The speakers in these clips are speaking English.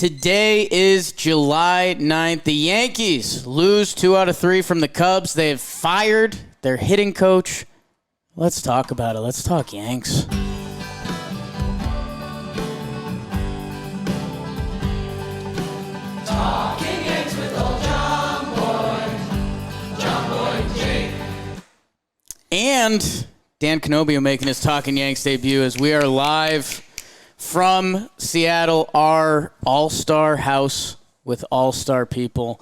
Today is July 9th. The Yankees lose 2 out of 3 from the Cubs. They have fired their hitting coach. Let's talk about it. Let's talk Yanks. Talking Yanks with old John Boy, Jake. And Dan Canobio making his Talkin' Yanks debut as we are live from Seattle, our all-star house with all-star people.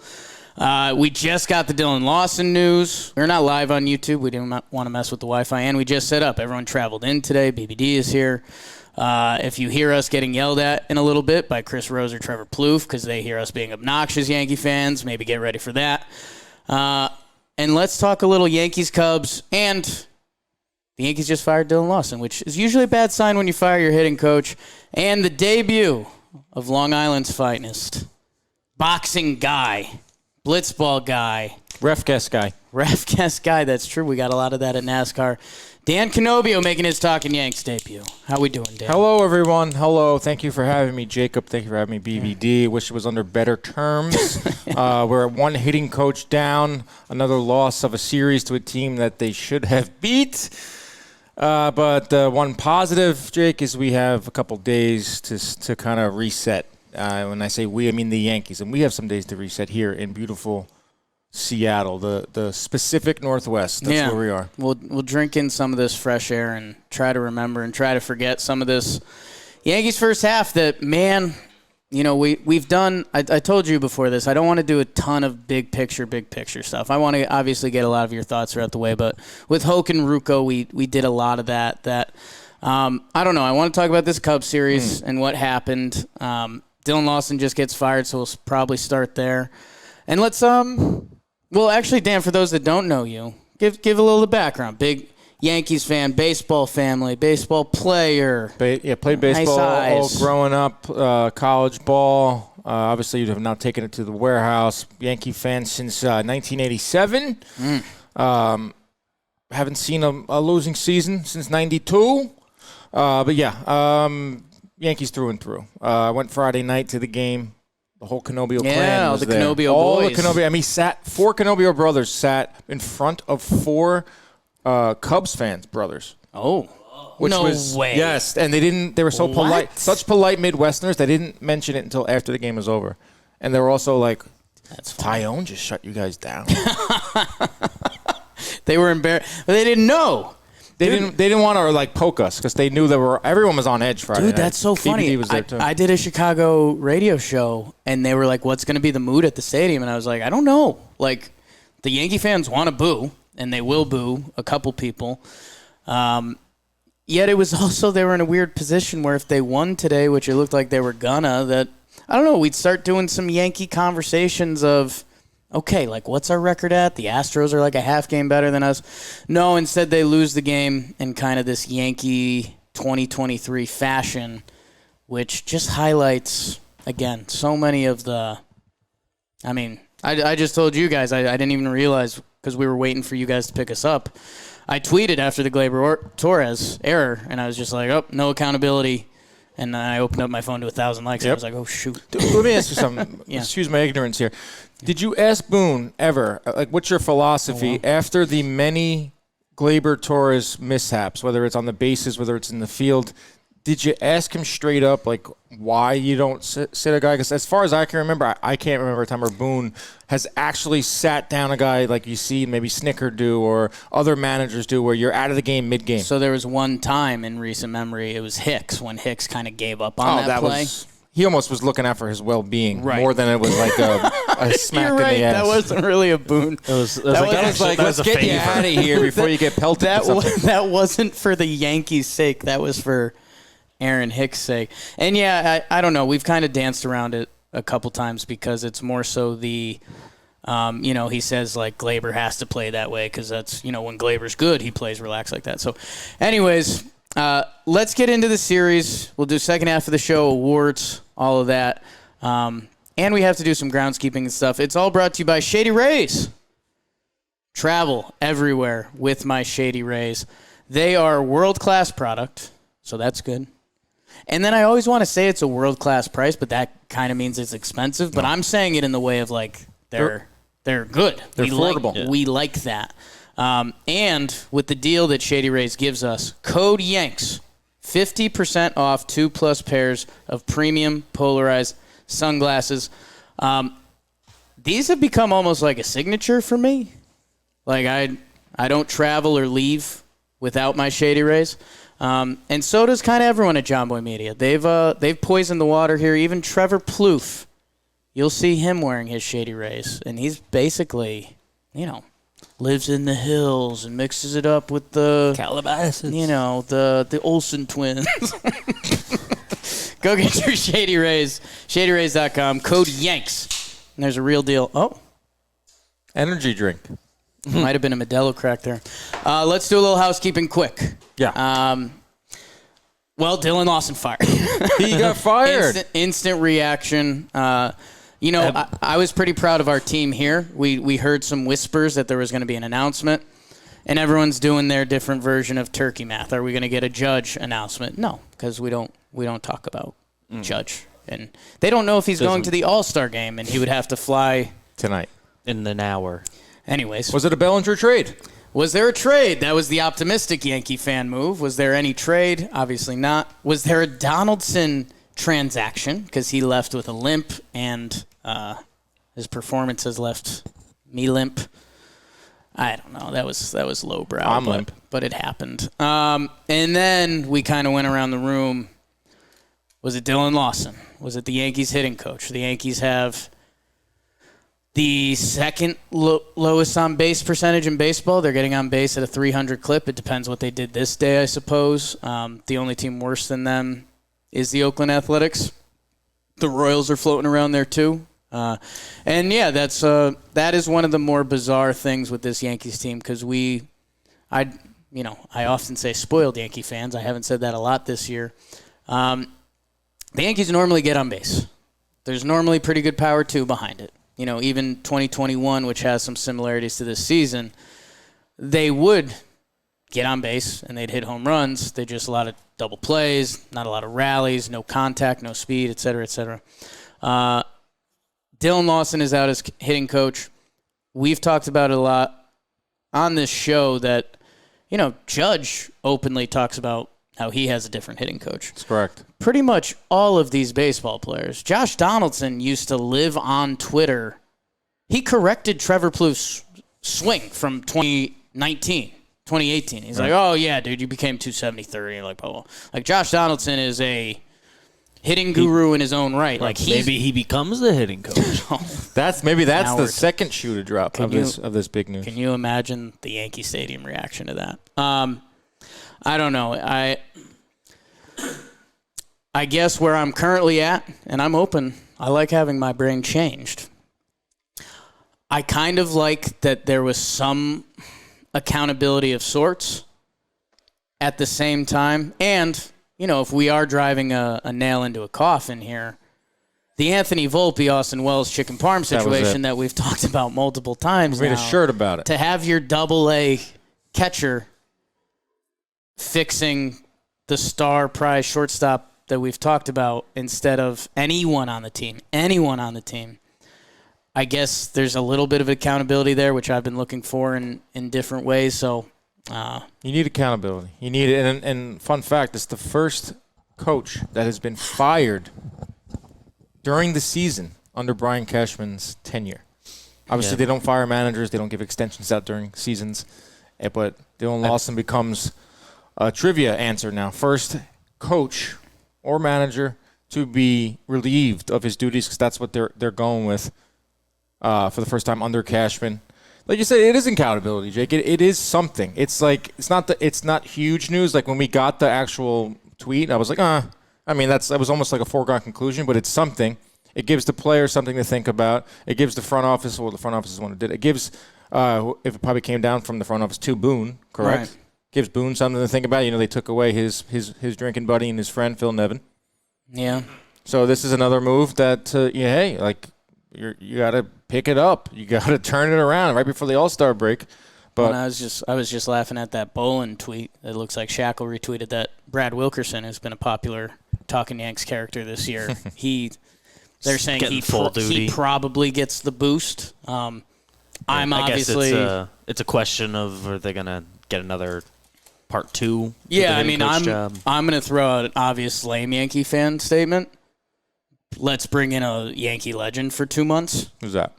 We just got the Dillon Lawson news. We're not live on YouTube. We didn't want to mess with the Wi-Fi, and we just set up. Everyone traveled in today. BBD is here. If you hear us getting yelled at in a little bit by Chris Rose or Trevor Plouffe because they hear us being obnoxious Yankee fans, maybe get ready for that. And let's talk a little Yankees-Cubs, and the Yankees just fired Dillon Lawson, which is usually a bad sign when you fire your hitting coach. And the debut of Long Island's finest, boxing guy, blitzball guy. Ref guest guy. Ref guest guy, that's true. We got a lot of that at NASCAR. Dan Canobio making his Talkin' Yanks debut. How we doing, Dan? Hello, everyone. Hello. Thank you for having me, Jacob. Thank you for having me, BBD. Wish it was under better terms. We're at one hitting coach down, another loss of a series to a team that they should have beat. But one positive, Jake, is we have a couple days to kind of reset. When I say we, I mean the Yankees. And we have some days to reset here in beautiful Seattle, the Pacific Northwest. That's where we are. We'll drink in some of this fresh air and try to remember and try to forget some of this Yankees first half that, man, you know, we've done. I told you before this, I don't want to do a ton of big picture stuff. I want to obviously get a lot of your thoughts throughout the way, but with Hoke and Ruocco, we did a lot of that. I don't know. I want to talk about this Cubs series and what happened. Dillon Lawson just gets fired, so we'll probably start there. And let's well, actually, Dan, for those that don't know you, give a little of the background. Big Yankees fan, baseball family, baseball player. Played baseball all growing up, college ball. Obviously, you have now taken it to the warehouse. Yankee fan since 1987. Haven't seen a losing season since '92. But Yankees through and through. I went Friday night to the game. The whole Canobio clan was there. Canobio all boys. The Canobio. I mean, four Canobio brothers sat in front of 4 Cubs fans, brothers. Oh, which no was, way. Yes, and they were so polite, such polite Midwesterners. They didn't mention it until after the game was over, and they were also like, "That's Taillon just shut you guys down." They were embarrassed, but they didn't know. They didn't want to poke us because they knew everyone was on edge Friday night. Dude, that's so funny. BBD was there too. I did a Chicago radio show, and they were like, "What's going to be the mood at the stadium?" And I was like, "I don't know." Like, the Yankee fans want to boo, and they will boo a couple people. Yet it was also they were in a weird position where if they won today, which it looked like they were gonna, that I don't know, we'd start doing some Yankee conversations of, okay, what's our record at? The Astros are a half game better than us. No, instead they lose the game in kind of this Yankee 2023 fashion, which just highlights, again, so many of the, I mean, I just told you guys, I didn't even realize because we were waiting for you guys to pick us up. I tweeted after the Gleyber Torres error, and I was just like, oh, no accountability. And then I opened up my phone to 1,000 likes, and I was like, oh, shoot. Dude, let me ask you something. Excuse my ignorance here. Did you ask Boone ever, what's your philosophy after the many Gleyber Torres mishaps, whether it's on the bases, whether it's in the field, did you ask him straight up, why you don't sit a guy? Because as far as I can remember, I can't remember a time where Boone has actually sat down a guy like you see maybe Snicker do or other managers do where you're out of the game mid-game. So there was one time in recent memory, it was Hicks, when Hicks kind of gave up on that play. He almost was looking out for his well-being more than it was a smack You're right. in the ass. That wasn't really a Boone. It was let's get you out of here before you get pelted. That wasn't for the Yankees' sake. That was for Aaron Hicks' sake. And, I don't know. We've kind of danced around it a couple times because it's more so the, he says, Gleyber has to play that way because that's, when Gleyber's good, he plays relaxed like that. So, anyways, let's get into the series. We'll do second half of the show, awards, all of that. And we have to do some groundskeeping and stuff. It's all brought to you by Shady Rays. Travel everywhere with my Shady Rays. They are world-class product, so that's good. And then I always want to say it's a world-class price, but that kind of means it's expensive. But I'm saying it in the way of like they're good. They're affordable. We like that. And with the deal that Shady Rays gives us, code Yanks, 50% off 2+ pairs of premium polarized sunglasses. These have become almost like a signature for me. Like I don't travel or leave without my Shady Rays. And so does kind of everyone at John Boy Media. They've poisoned the water here. Even Trevor Plouffe, you'll see him wearing his Shady Rays. And he's basically, lives in the hills and mixes it up with the Calabasas. The Olsen twins. Go get your Shady Rays. ShadyRays.com. Code Yanks. And there's a real deal. Oh. Energy drink. Might have been a Modelo crack there. Let's do a little housekeeping quick. Yeah. Well, Dillon Lawson fired. He got fired. Instant reaction. I was pretty proud of our team here. We heard some whispers that there was going to be an announcement, and everyone's doing their different version of turkey math. Are we going to get a Judge announcement? No, because we don't talk about Judge, and they don't know if he's going to the All-Star game, and he would have to fly tonight in an hour. Anyways. Was it a Bellinger trade? Was there a trade? That was the optimistic Yankee fan move. Was there any trade? Obviously not. Was there a Donaldson transaction? Because he left with a limp, and his performance has left me limp. I don't know. That was lowbrow. I'm limp. But it happened. And then we kind of went around the room. Was it Dillon Lawson? Was it the Yankees hitting coach? The Yankees have the second lowest on base percentage in baseball. They're getting on base at a 300 clip. It depends what they did this day, I suppose. The only team worse than them is the Oakland Athletics. The Royals are floating around there too. That is one of the more bizarre things with this Yankees team because I often say spoiled Yankee fans. I haven't said that a lot this year. The Yankees normally get on base. There's normally pretty good power too behind it. Even 2021, which has some similarities to this season, they would get on base and they'd hit home runs. They just a lot of double plays, not a lot of rallies, no contact, no speed, et cetera, et cetera. Dillon Lawson is out as hitting coach. We've talked about it a lot on this show that, Judge openly talks about how he has a different hitting coach. That's correct. Pretty much all of these baseball players. Josh Donaldson used to live on Twitter. He corrected Trevor Plouffe's swing from 2018. He's like, oh, yeah, dude, you became 273. And like, blah, blah. Like, Josh Donaldson is a hitting guru in his own right. Like maybe he becomes the hitting coach. That's the second shoe to drop of this big news. Can you imagine the Yankee Stadium reaction to that? I don't know. I guess where I'm currently at, and I'm open, I like having my brain changed. I kind of like that there was some accountability of sorts at the same time. And, if we are driving a nail into a coffin here, the Anthony Volpe, Austin Wells chicken parm situation that we've talked about multiple times We made a shirt about it. To have your AA catcher fixing the star prize shortstop that we've talked about instead of anyone on the team. I guess there's a little bit of accountability there, which I've been looking for in different ways. So you need accountability. You need it. And fun fact, it's the first coach that has been fired during the season under Brian Cashman's tenure. Obviously, they don't fire managers. They don't give extensions out during seasons. But Dillon Lawson becomes a trivia answer now. First coach or manager to be relieved of his duties because that's what they're going with for the first time under Cashman. Like you said, it is accountability, Jake. It is something. It's like it's not huge news. Like when we got the actual tweet, I was like, that was almost like a foregone conclusion, but it's something. It gives the players something to think about. It gives the front office, the front office is the one who did it. It gives, if it probably came down from the front office to Boone, correct? Right. Gives Boone something to think about. They took away his drinking buddy and his friend, Phil Nevin. Yeah. So this is another move that, you got to pick it up. You got to turn it around right before the All-Star break. But I was just laughing at that Bolin tweet. It looks like Shackle retweeted that Brad Wilkerson, who's been a popular Talkin Yanks character this year. They're saying he probably gets the boost. I'm obviously. It's a question of are they gonna get another part 2? Yeah, I mean, I'm gonna throw out an obvious lame Yankee fan statement. Let's bring in a Yankee legend for 2 months. Who's that?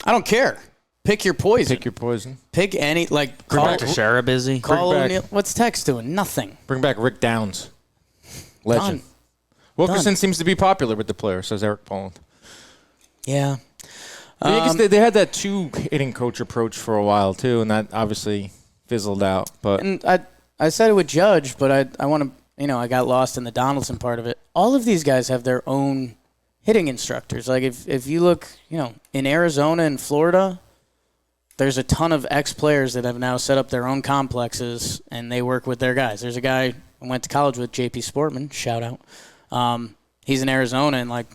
I don't care. Pick your poison. Pick any, like, bring back Teixeira busy. Call O'Neill. What's Tex doing? Nothing. Bring back Rick Downs. Legend. Done. Wilkerson seems to be popular with the players, says Eric Poland. Yeah. I guess they had that 2 hitting coach approach for a while, too, and that obviously fizzled out. But and I said it with Judge, but I want to, I got lost in the Donaldson part of it. All of these guys have their own hitting instructors. Like, if you look, in Arizona and Florida, there's a ton of ex-players that have now set up their own complexes, and they work with their guys. There's a guy I went to college with, JP Sportman, shout out. He's in Arizona, and,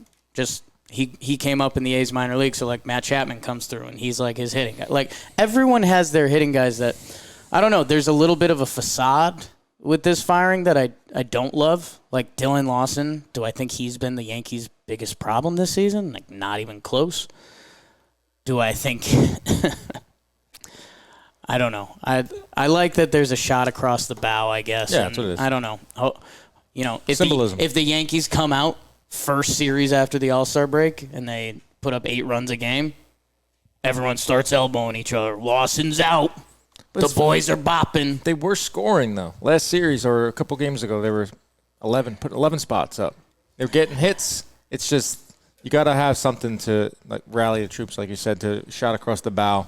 he came up in the A's minor league, so, Matt Chapman comes through, and he's, his hitting guy. Everyone has their hitting guys that, I don't know, there's a little bit of a facade with this firing that I don't love. Like Dillon Lawson, do I think he's been the Yankees' biggest problem this season? Not even close. Do I think... I don't know. I like that there's a shot across the bow, I guess. Yeah, that's what it is. I don't know. Symbolism. If the Yankees come out first series after the All-Star break and they put up 8 runs a game, everyone starts elbowing each other. Lawson's out. The boys are bopping. They were scoring, though. Last series or a couple games ago, they were 11 spots up. They were getting hits. It's just you got to have something to rally the troops, like you said, to shot across the bow,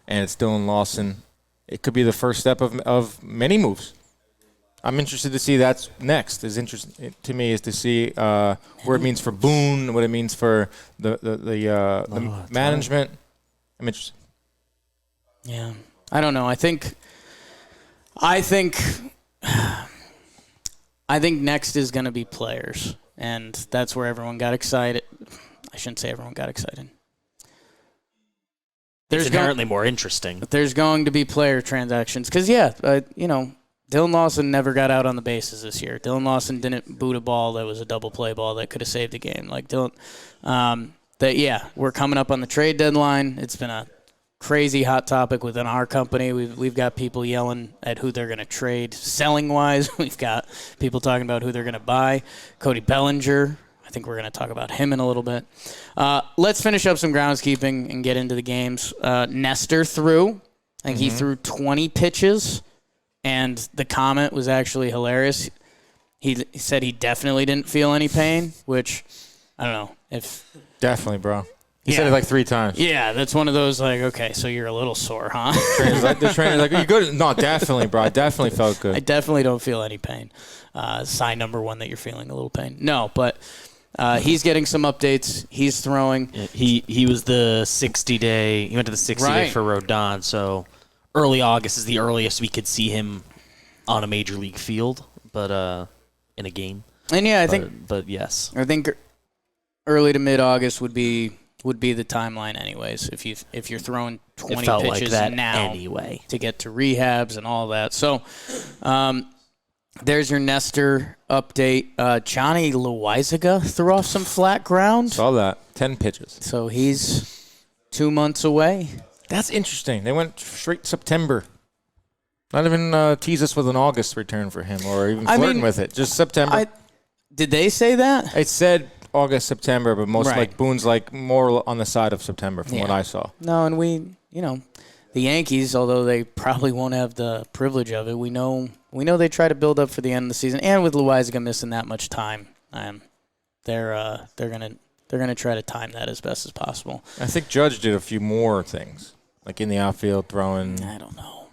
and it's Dillon Lawson. It could be the first step of many moves. I'm interested to see that's next. Is interesting to me is to see what it means for Boone, what it means for the management. Right. I'm interested. Yeah. I don't know. I think next is going to be players, and that's where everyone got excited. I shouldn't say everyone got excited. It's inherently more interesting. There's going to be player transactions because, Dillon Lawson never got out on the bases this year. Dillon Lawson didn't boot a ball that was a double play ball that could have saved the game. We're coming up on the trade deadline. It's been a crazy hot topic within our company. We've got people yelling at who they're going to trade selling wise. We've got people talking about who they're going to buy. Cody Bellinger. I think we're going to talk about him in a little bit. Let's finish up some groundskeeping and get into the games. Nestor threw. I think he threw 20 pitches, and the comment was actually hilarious. He said he definitely didn't feel any pain, which I don't know if definitely, bro. He said it 3 times. Yeah, that's one of those okay, so you're a little sore, huh? The trainer's like, are you good? No, definitely, bro. I definitely felt good. I definitely don't feel any pain. Sign number 1 that you're feeling a little pain. No, but he's getting some updates. He's throwing. Yeah, he was the 60-day. He went to the 60-day for Rodon, so early August is the earliest we could see him on a major league field, but in a game. And but yes, I think early to mid August would be the timeline, anyways. If you're throwing 20 pitches now anyway to get to rehabs and all that. So, there's your Nestor update. Johnny Loizaga threw off some flat ground. Saw that 10 pitches. So he's 2 months away. That's interesting. They went straight September. Not even tease us with an August return for him, or even flirting with it. Just September. Did they say that? It said August, September, but most Boone's more on the side of September from what I saw. No, and the Yankees, although they probably won't have the privilege of it, we know they try to build up for the end of the season, and with Loizaga missing that much time, they're gonna try to time that as best as possible. I think Judge did a few more things, like in the outfield throwing. I don't know.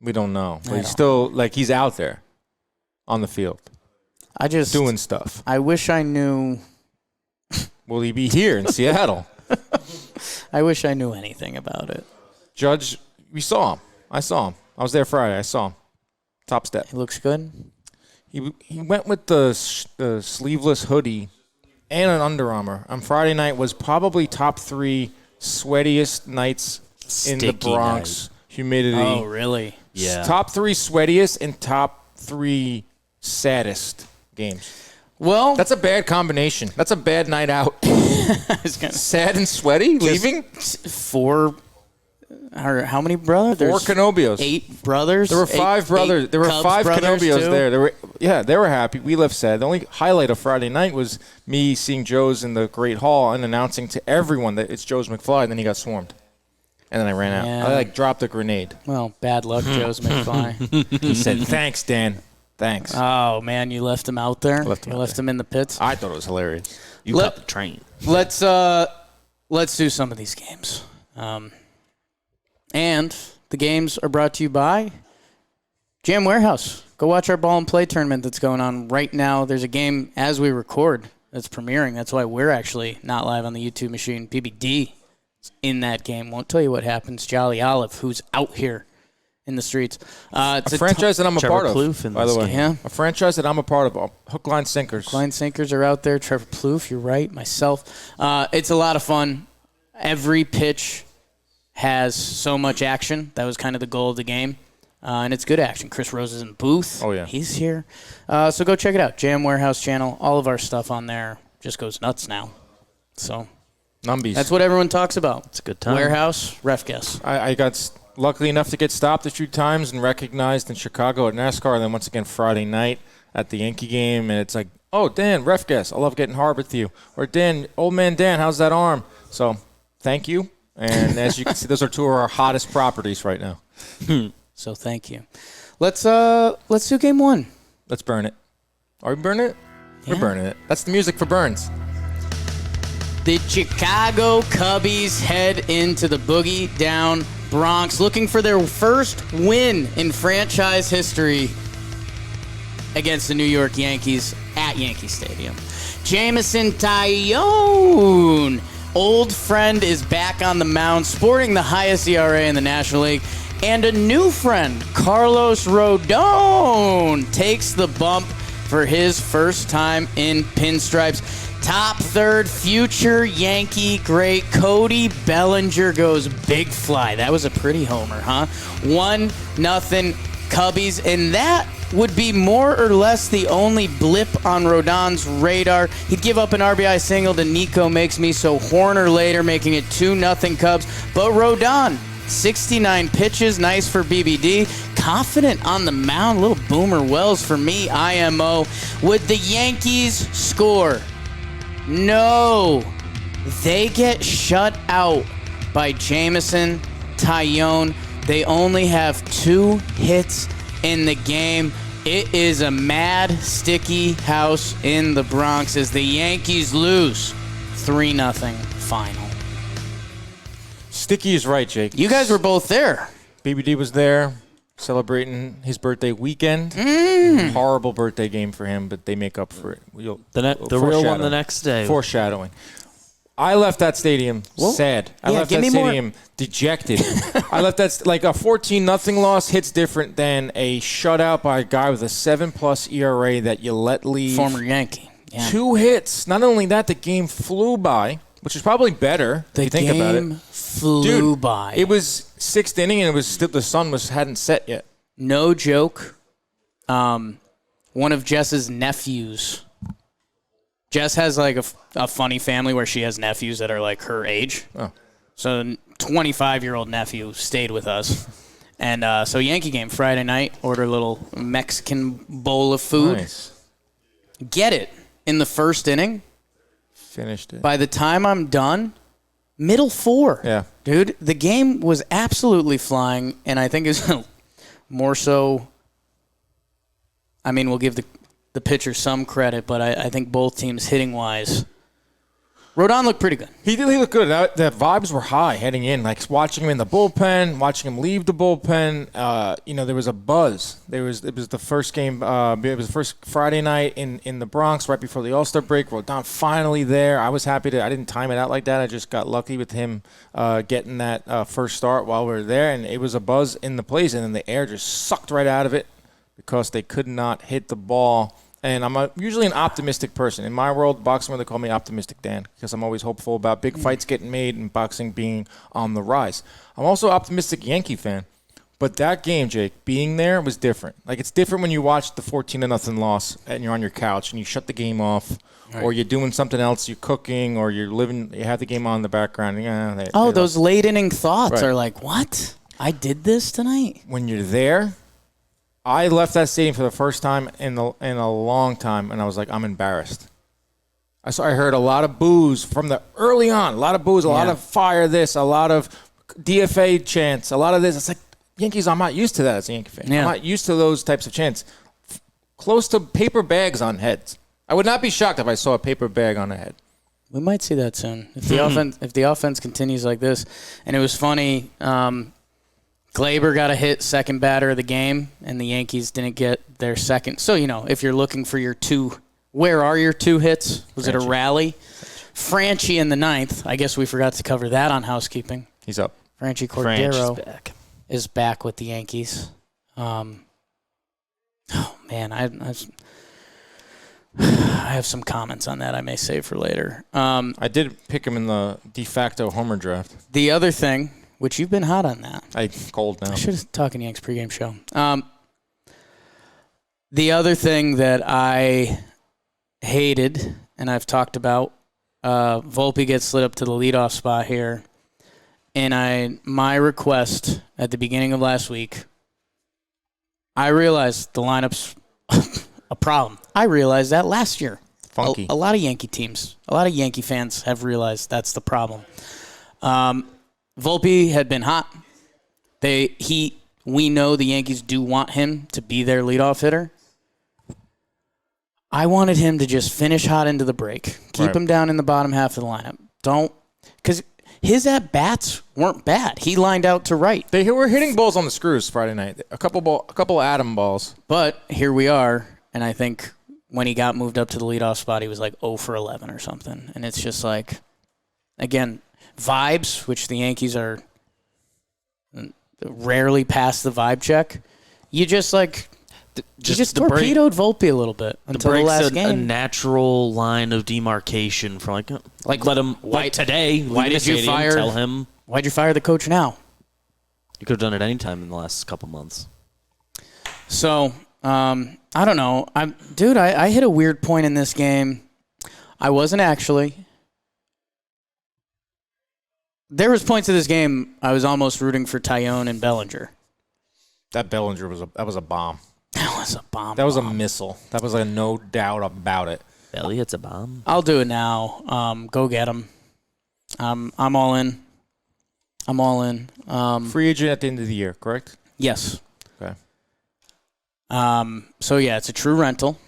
We don't know, but he's still he's out there on the field. Doing stuff. I wish I knew. Will he be here in Seattle? I wish I knew anything about it. Judge, we saw him. I saw him. I was there Friday. I saw him. Top step. He looks good. He went with the sleeveless hoodie and an Under Armour. On Friday night was probably top 3 sweatiest nights in the Bronx. Humidity. Oh, really? Yeah. Top 3 sweatiest and top 3 saddest games. Well, That's a bad combination. That's a bad night out. Sad and sweaty, leaving? 4. Or how many brothers? 4 Canobios. 8 brothers. There were 5 brothers. There were Cubs 5 brothers, Canobios too. there. They were happy. We left sad. The only highlight of Friday night was me seeing Joe's in the Great Hall and announcing to everyone that it's Joe's McFly, and then he got swarmed. And then I ran out. Yeah. I dropped a grenade. Well, bad luck, Joe's McFly. He said, "Thanks, Dan. Thanks." Oh man, you left him out there. Left him you out left there. him in the pits. I thought it was hilarious. You got the train. Let's do some of these games. And the games are brought to you by Jam Warehouse. Go watch our ball and play tournament that's going on right now. There's a game as we record that's premiering. That's why we're actually not live on the YouTube machine. BBD is in that game. Won't tell you what happens. Jolly Olive, who's out here in the streets. It's A franchise that I'm a Trevor part Plouffe of, in by this the way. game. Yeah. A franchise that I'm a part of. Hook, line, sinkers. Line sinkers are out there. Trevor Plouffe, you're right. Myself. It's a lot of fun. Every pitch has so much action. That was kind of the goal of the game. And it's good action. Chris Rose is in the booth. Oh, yeah. He's here. So go check it out. Jam Warehouse channel. All of our stuff on there just goes nuts now. So Numbies. that's what everyone talks about. It's a good time. Warehouse, ref guess. I got lucky enough to get stopped a few times and recognized in Chicago at NASCAR, and then once again Friday night at the Yankee game, and it's like, "Oh, Dan, ref guess. I love getting hard with you." Or, "Dan, old man Dan, how's that arm?" So thank you. And as you can see, those are 2 of our hottest properties right now. So thank you. Let's do game 1. Let's burn it. Are we burning it? Yeah. We're burning it. That's the music for Burns. The Chicago Cubbies head into the Boogie Down Bronx looking for their first win in franchise history against the New York Yankees at Yankee Stadium. Jameson Taillon, old friend, is back on the mound, sporting the highest ERA in the National League. And a new friend, Carlos Rodon, takes the bump for his first time in pinstripes. Top third, future Yankee great Cody Bellinger goes big fly. That was a pretty homer, huh? 1-0 Cubbies, and that would be more or less the only blip on Rodon's radar. He'd give up an RBI single to Nico Makes Me So Horner later, making it 2-0 Cubs. But Rodon, 69 pitches, nice for BBD. Confident on the mound, little Boomer Wells for me, IMO. Would the Yankees score? No. They get shut out by Jameson Taillon. They only have 2 hits in the game. It is a mad, sticky house in the Bronx as the Yankees lose 3-0 final. Sticky is right, Jake. You guys were both there. BBD was there celebrating his birthday weekend. Horrible birthday game for him, but they make up for it. The real one the next day. Foreshadowing. I left that stadium sad. I left that stadium dejected. I left that like a 14-0 loss hits different than a shutout by a guy with a 7+ ERA that you let leave. Former Yankee. Yeah. 2 hits. Not only that, the game flew by, which is probably better if you think about it. The game flew by. It was 6th inning, and it was still the sun hadn't set yet. No joke. One of Jess's nephews. Jess has like a funny family where she has nephews that are like her age. Oh. So 25-year-old nephew stayed with us. And so Yankee game Friday night, order a little Mexican bowl of food. Nice. Get it in the first inning. Finished it. By the time I'm done, middle 4. Yeah. Dude, the game was absolutely flying, and I think it's more so, I mean, we'll give the pitcher some credit, but I think both teams hitting-wise, Rodon looked pretty good. He looked good. The vibes were high heading in. Like watching him in the bullpen, watching him leave the bullpen. There was a buzz. It was the first game. It was the first Friday night in the Bronx right before the All-Star break. Rodon finally there. I was happy I didn't time it out like that. I just got lucky with him getting that first start while we were there, and it was a buzz in the place, and then the air just sucked right out of it because they could not hit the ball. And I'm usually an optimistic person. In my world, boxing, they call me Optimistic Dan because I'm always hopeful about big fights getting made and boxing being on the rise. I'm also an optimistic Yankee fan. But that game, Jake, being there was different. Like, it's different when you watch the 14-0 loss and you're on your couch and you shut the game off, right, or you're doing something else, you're cooking, or you have the game on in the background. Those late inning thoughts are like, what? I did this tonight? When you're there, I left that stadium for the first time in a long time, and I was like, I'm embarrassed. I heard a lot of boos from the early on, a lot of boos, a lot of fire this, a lot of DFA chants, a lot of this. It's like, Yankees, I'm not used to that as a Yankee fan. Yeah. I'm not used to those types of chants. Close to paper bags on heads. I would not be shocked if I saw a paper bag on a head. We might see that soon if the offense continues like this. And it was funny. Gleyber got a hit, second batter of the game, and the Yankees didn't get their second. So if you're looking for your two, where are your two hits? Was it a rally? Franchy in the ninth. I guess we forgot to cover that on housekeeping. He's up. Franchy Cordero is back with the Yankees. Oh man, I have some comments on that I may save for later. I did pick him in the de facto homer draft. The other thing, which you've been hot on that. I'm cold now. I should have Talkin Yanks pregame show. The other thing that I hated, and I've talked about, Volpe gets slid up to the leadoff spot here. And my request at the beginning of last week, I realized the lineup's a problem. I realized that last year. Funky. A lot of Yankee teams, a lot of Yankee fans have realized that's the problem. Volpe had been hot. We know the Yankees do want him to be their leadoff hitter. I wanted him to just finish hot into the break. Keep him down in the bottom half of the lineup. Because his at-bats weren't bad. He lined out to right. They were hitting balls on the screws Friday night. A couple Adam balls. But here we are, and I think when he got moved up to the leadoff spot, he was like 0 for 11 or something. And it's just like, again, vibes, which the Yankees are rarely past the vibe check. You just torpedoed Volpe a little bit until the last game. A natural line of demarcation from let him today. Why did you fire? Tell him. Why'd you fire the coach now? You could have done it any time in the last couple months. So I don't know. I hit a weird point in this game. I wasn't actually. There was points of this game I was almost rooting for Taillon and Bellinger. That Bellinger was a bomb. That was a bomb. That was a missile. That was no doubt about it. Belly, it's a bomb. I'll do it now. Go get him. I'm all in. Free agent at the end of the year, correct? Yes. Okay. So yeah, it's a true rental.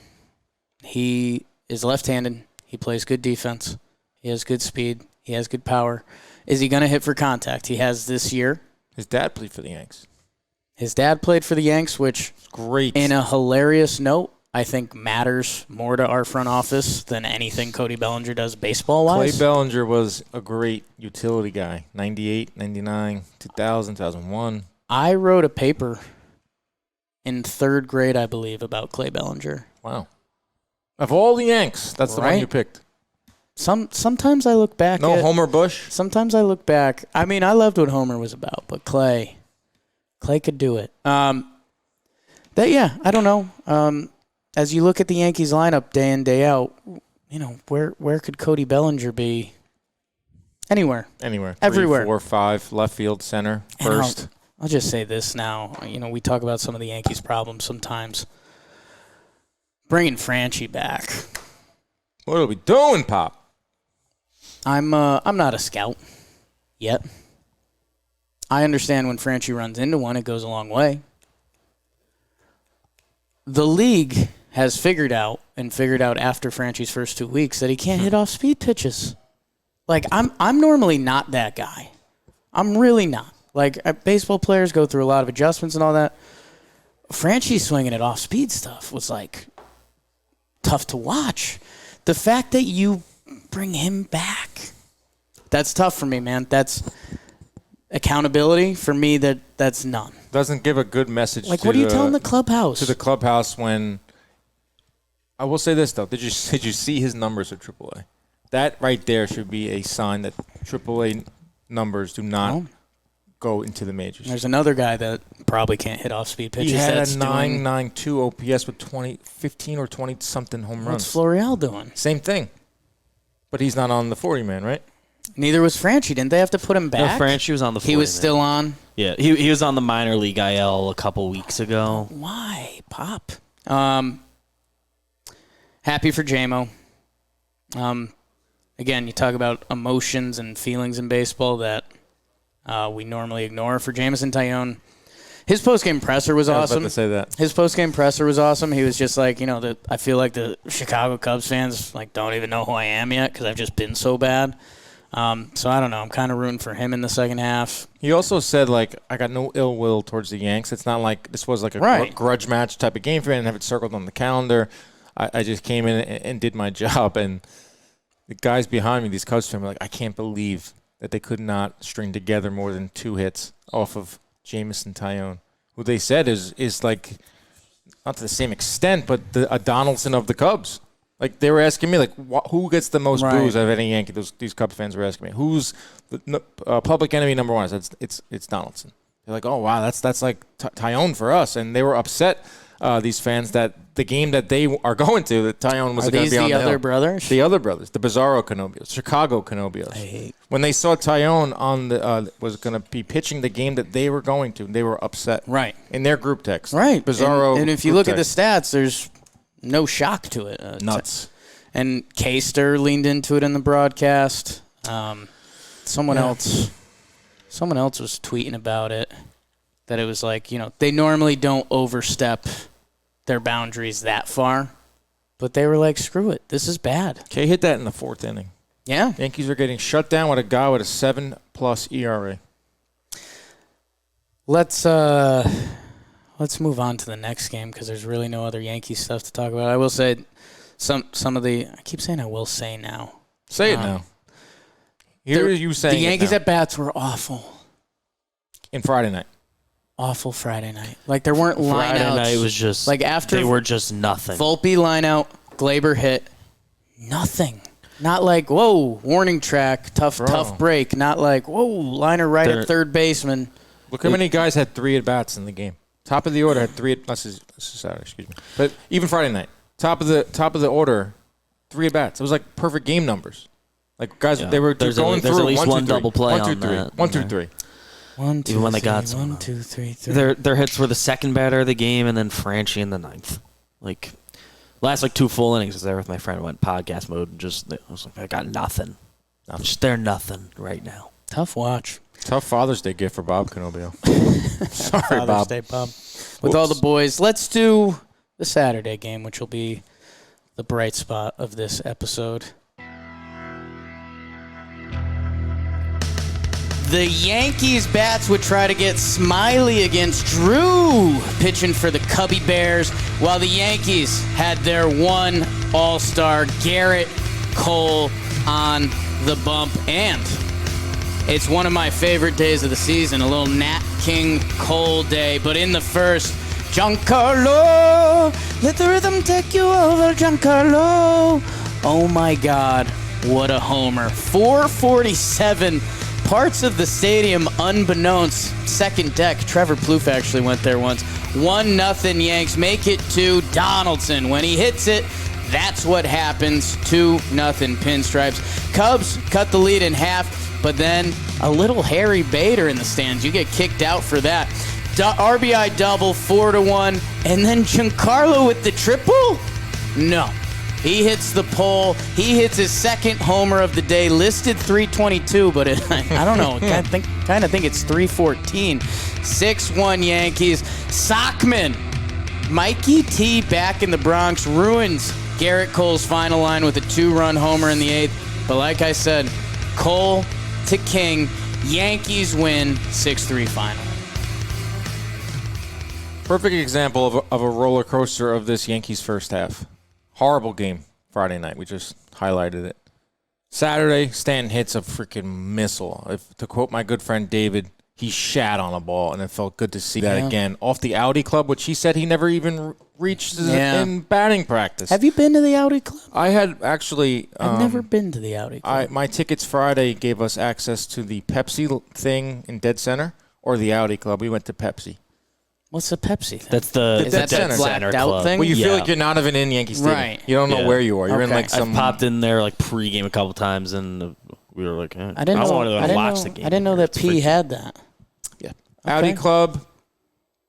He is left-handed. He plays good defense. He has good speed. He has good power. Is he going to hit for contact? He has this year. His dad played for the Yanks. His dad played for the Yanks, which, great. In a hilarious note, I think matters more to our front office than anything Cody Bellinger does baseball-wise. Clay Bellinger was a great utility guy. 98, 99, 2000, 2001. I wrote a paper in third grade, I believe, about Clay Bellinger. Wow. Of all the Yanks, that's the one you picked. Sometimes I look back No Homer Bush? Sometimes I look back. I mean, I loved what Homer was about, but Clay could do it. I don't know. As you look at the Yankees lineup day in, day out, where could Cody Bellinger be? Anywhere. Everywhere. 3, 4, 5, left field, center, first. I'll just say this now. We talk about some of the Yankees' problems sometimes. Bringing Franchy back. What are we doing, Pop? I'm not a scout yet. I understand when Franchy runs into one, it goes a long way. The league has figured out after Franchy's first 2 weeks that he can't hit off speed pitches. Like, I'm normally not that guy. I'm really not. Like, baseball players go through a lot of adjustments and all that. Franchy swinging it off speed stuff was, tough to watch. The fact that you bring him back, that's tough for me, man. That's accountability for me. That's none. Doesn't give a good message. What are you telling the clubhouse? To the clubhouse when. I will say this though: Did you see his numbers at AAA? That right there should be a sign that AAA numbers do not go into the majors. There's another guy that probably can't hit off-speed pitches. He had That's a 992 OPS with 15 or 20-something home runs. What's Florial doing? Same thing. But he's not on the 40-man, right? Neither was Franchy. Didn't they have to put him back? No, Franchy was on the 40. He was still on? Yeah, he was on the minor league IL a couple weeks ago. Why? Pop. Happy for Jamo. Again, you talk about emotions and feelings in baseball that we normally ignore. For Jameson Taillon, his postgame presser was awesome. I was about to say that. His postgame presser was awesome. He was just like, I feel like the Chicago Cubs fans don't even know who I am yet because I've just been so bad. So I don't know. I'm kind of rooting for him in the second half. He also said, I got no ill will towards the Yanks. It's not like this was like a grudge match type of game for me. I didn't have it circled on the calendar. I just came in and did my job. And the guys behind me, these Cubs fans, were like, I can't believe that they could not string together more than 2 hits off of Jameson Taillon, who they said is like, not to the same extent, but a Donaldson of the Cubs. Like, they were asking me, who gets the most boos out of any Yankee? These Cubs fans were asking me, who's the public enemy number one? I said, it's Donaldson. They're like, oh, wow, that's like Taillon for us. And they were upset, these fans, that the game that they are going to, that Taillon was going to be on the hill. Are these the other brothers? The other brothers, the Bizarro Canobios, Chicago Canobios. When they saw Taillon on was going to be pitching the game that they were going to, they were upset. Right. In their group text. Right. Bizarro. And if you look at the stats, there's no shock to it. Nuts. And Kaster leaned into it in the broadcast. Someone else was tweeting about it, that it was like, they normally don't overstep their boundaries that far, but they were like, screw it, this is bad. Kay hit that in the 4th inning. Yeah. Yankees are getting shut down with a guy with a 7+ ERA. Let's move on to the next game because there's really no other Yankee stuff to talk about. I will say some of the – I keep saying I will say now. Say it now. Here you saying the Yankees it now. at-bats were awful. In Friday night. Awful Friday night. Like, there weren't lineouts. Friday night was just – after they were just nothing. Volpe lineout, Gleyber hit, nothing. Not like, whoa, warning track, tough break. Not like, whoa, liner right at third baseman. Look how many guys had 3 at-bats in the game. Top of the order had 3 this is Saturday, excuse me. But even Friday night, top of the order, 3 at-bats. It was like perfect game numbers. Like, guys, they were going through at least 1, 2, one 3. double play 1, 2, 3. on that. 1, 2, 3. 1, 2, Even when they 3, got some. 1, 2, 3, 3. Their hits were the second batter of the game, and then Franchy in the 9th. Like, last 2 full innings, I was there with my friend, went podcast mode, and I was like, I got nothing. Just they're nothing right now. Tough watch. Tough Father's Day gift for Bob Canobio. Sorry, Father's Bob. Day, Bob. With all the boys, let's do the Saturday game, which will be the bright spot of this episode. The Yankees bats would try to get Smiley against Drew, pitching for the Cubby Bears, while the Yankees had their one all-star, Gerrit Cole, on the bump. And it's one of my favorite days of the season, a little Nat King Cole day. But in the first, Giancarlo, let the rhythm take you over, Giancarlo. Oh my God, what a homer. 447. Parts of the stadium unbeknownst. Second deck. Trevor Plouffe actually went there once. 1-0 Yanks. Make it to Donaldson. When he hits it, that's what happens. 2-0 Pinstripes. Cubs cut the lead in half, but then a little Harry Bader in the stands. You get kicked out for that. RBI double, 4-1. And then Giancarlo with the triple? No. He hits the pole. He hits his second homer of the day, listed 322, but I don't know. Kind of think it's 314. 6-1 Yankees. Sockman, Mikey T back in the Bronx, ruins Gerrit Cole's final line with a 2-run homer in the 8th. But like I said, Cole to King. Yankees win 6-3 final. Perfect example of a roller coaster of this Yankees first half. Horrible game Friday night. We just highlighted it. Saturday, Stanton hits a freaking missile. To quote my good friend David, he shat on a ball, and it felt good to see that again. Off the Audi Club, which he said he never even reached in batting practice. Have you been to the Audi Club? I had actually... I've never been to the Audi Club. My tickets Friday gave us access to the Pepsi thing in Dead Center or the Audi Club. We went to Pepsi. What's the Pepsi thing? That's the Dead Center blacked out club. thing? Well, you feel Yeah. like you're not even in Yankee Stadium. Right. You don't know Yeah. where you are. You're in Okay. like some. I've popped in there like pregame a couple times, and we were like, I didn't know. wanted to I didn't watch know, the game. I didn't know here. that It's P freaking- had that. Yeah. Audi Club.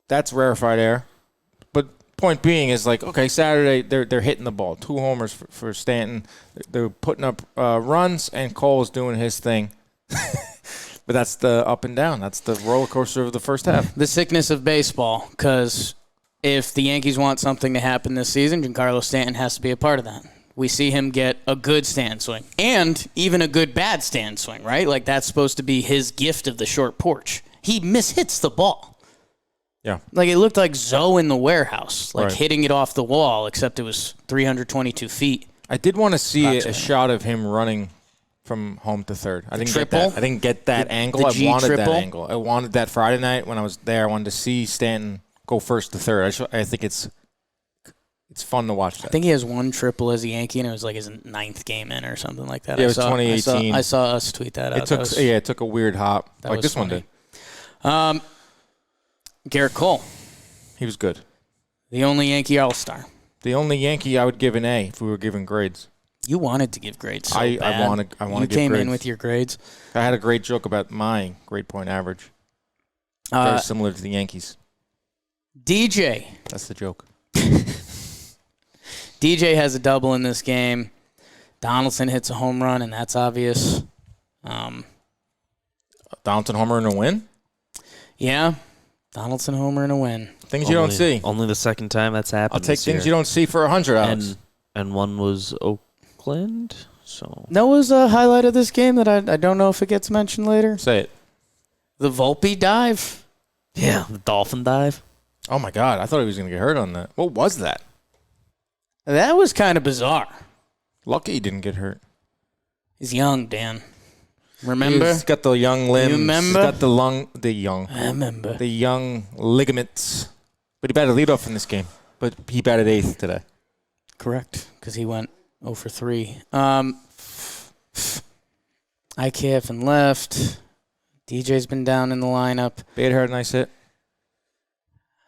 That's rarefied air. But point being is like, okay, Saturday they're hitting the ball. 2 homers for Stanton. They're putting up runs, and Cole's doing his thing. But that's the up and down. That's the roller coaster of the first half. The sickness of baseball, because if the Yankees want something to happen this season, Giancarlo Stanton has to be a part of that. We see him get a good stand swing and even a good bad stand swing, right? Like that's supposed to be his gift of the short porch. He mishits the ball. Yeah. Like it looked like Zoe in the warehouse, like Right. hitting it off the wall, except it was 322 feet. I did want to see a Gotcha. shot of him running from home to third. I didn't triple? get that. I didn't get that angle. the I G wanted triple? that angle. I wanted that Friday night when I was there. I wanted to see Stanton go first to third. I think it's fun to watch that. I think he has one triple as a Yankee, and it was like his 9th game in or something like that. Yeah, it I was saw- 2018. I saw us tweet that out. it took it took a weird hop that like was this one funny. did. Gerrit Cole, He was good. the only Yankee All-Star. The only Yankee I would give an A if we were giving grades. You wanted to give grades so I bad. wanna You give came in grades. with your grades. I had a great joke about my grade point average. Very similar to the Yankees. DJ. That's the joke. DJ has a double in this game. Donaldson hits a home run, and that's obvious. Donaldson homer and a win? Yeah, Donaldson homer and a win. Things you don't see. Only the second time that's happened. I'll take this things year. you don't see for 100 outs. And one was Oakland. So That was a highlight of this game that I don't know if it gets mentioned later. Say it. The Volpe dive. yeah, the dolphin dive. Oh, my God. I thought he was going to get hurt on that. What was that? That was kind of bizarre. Lucky he didn't get hurt. He's young, Dan. Remember? He's got the young limbs. remember? He's got I remember. the young ligaments. But he batted leadoff in this game. But he batted 8th today. Correct, because he went 0 for 3. IKF and left. DJ's been down in the lineup. Bader had a nice hit.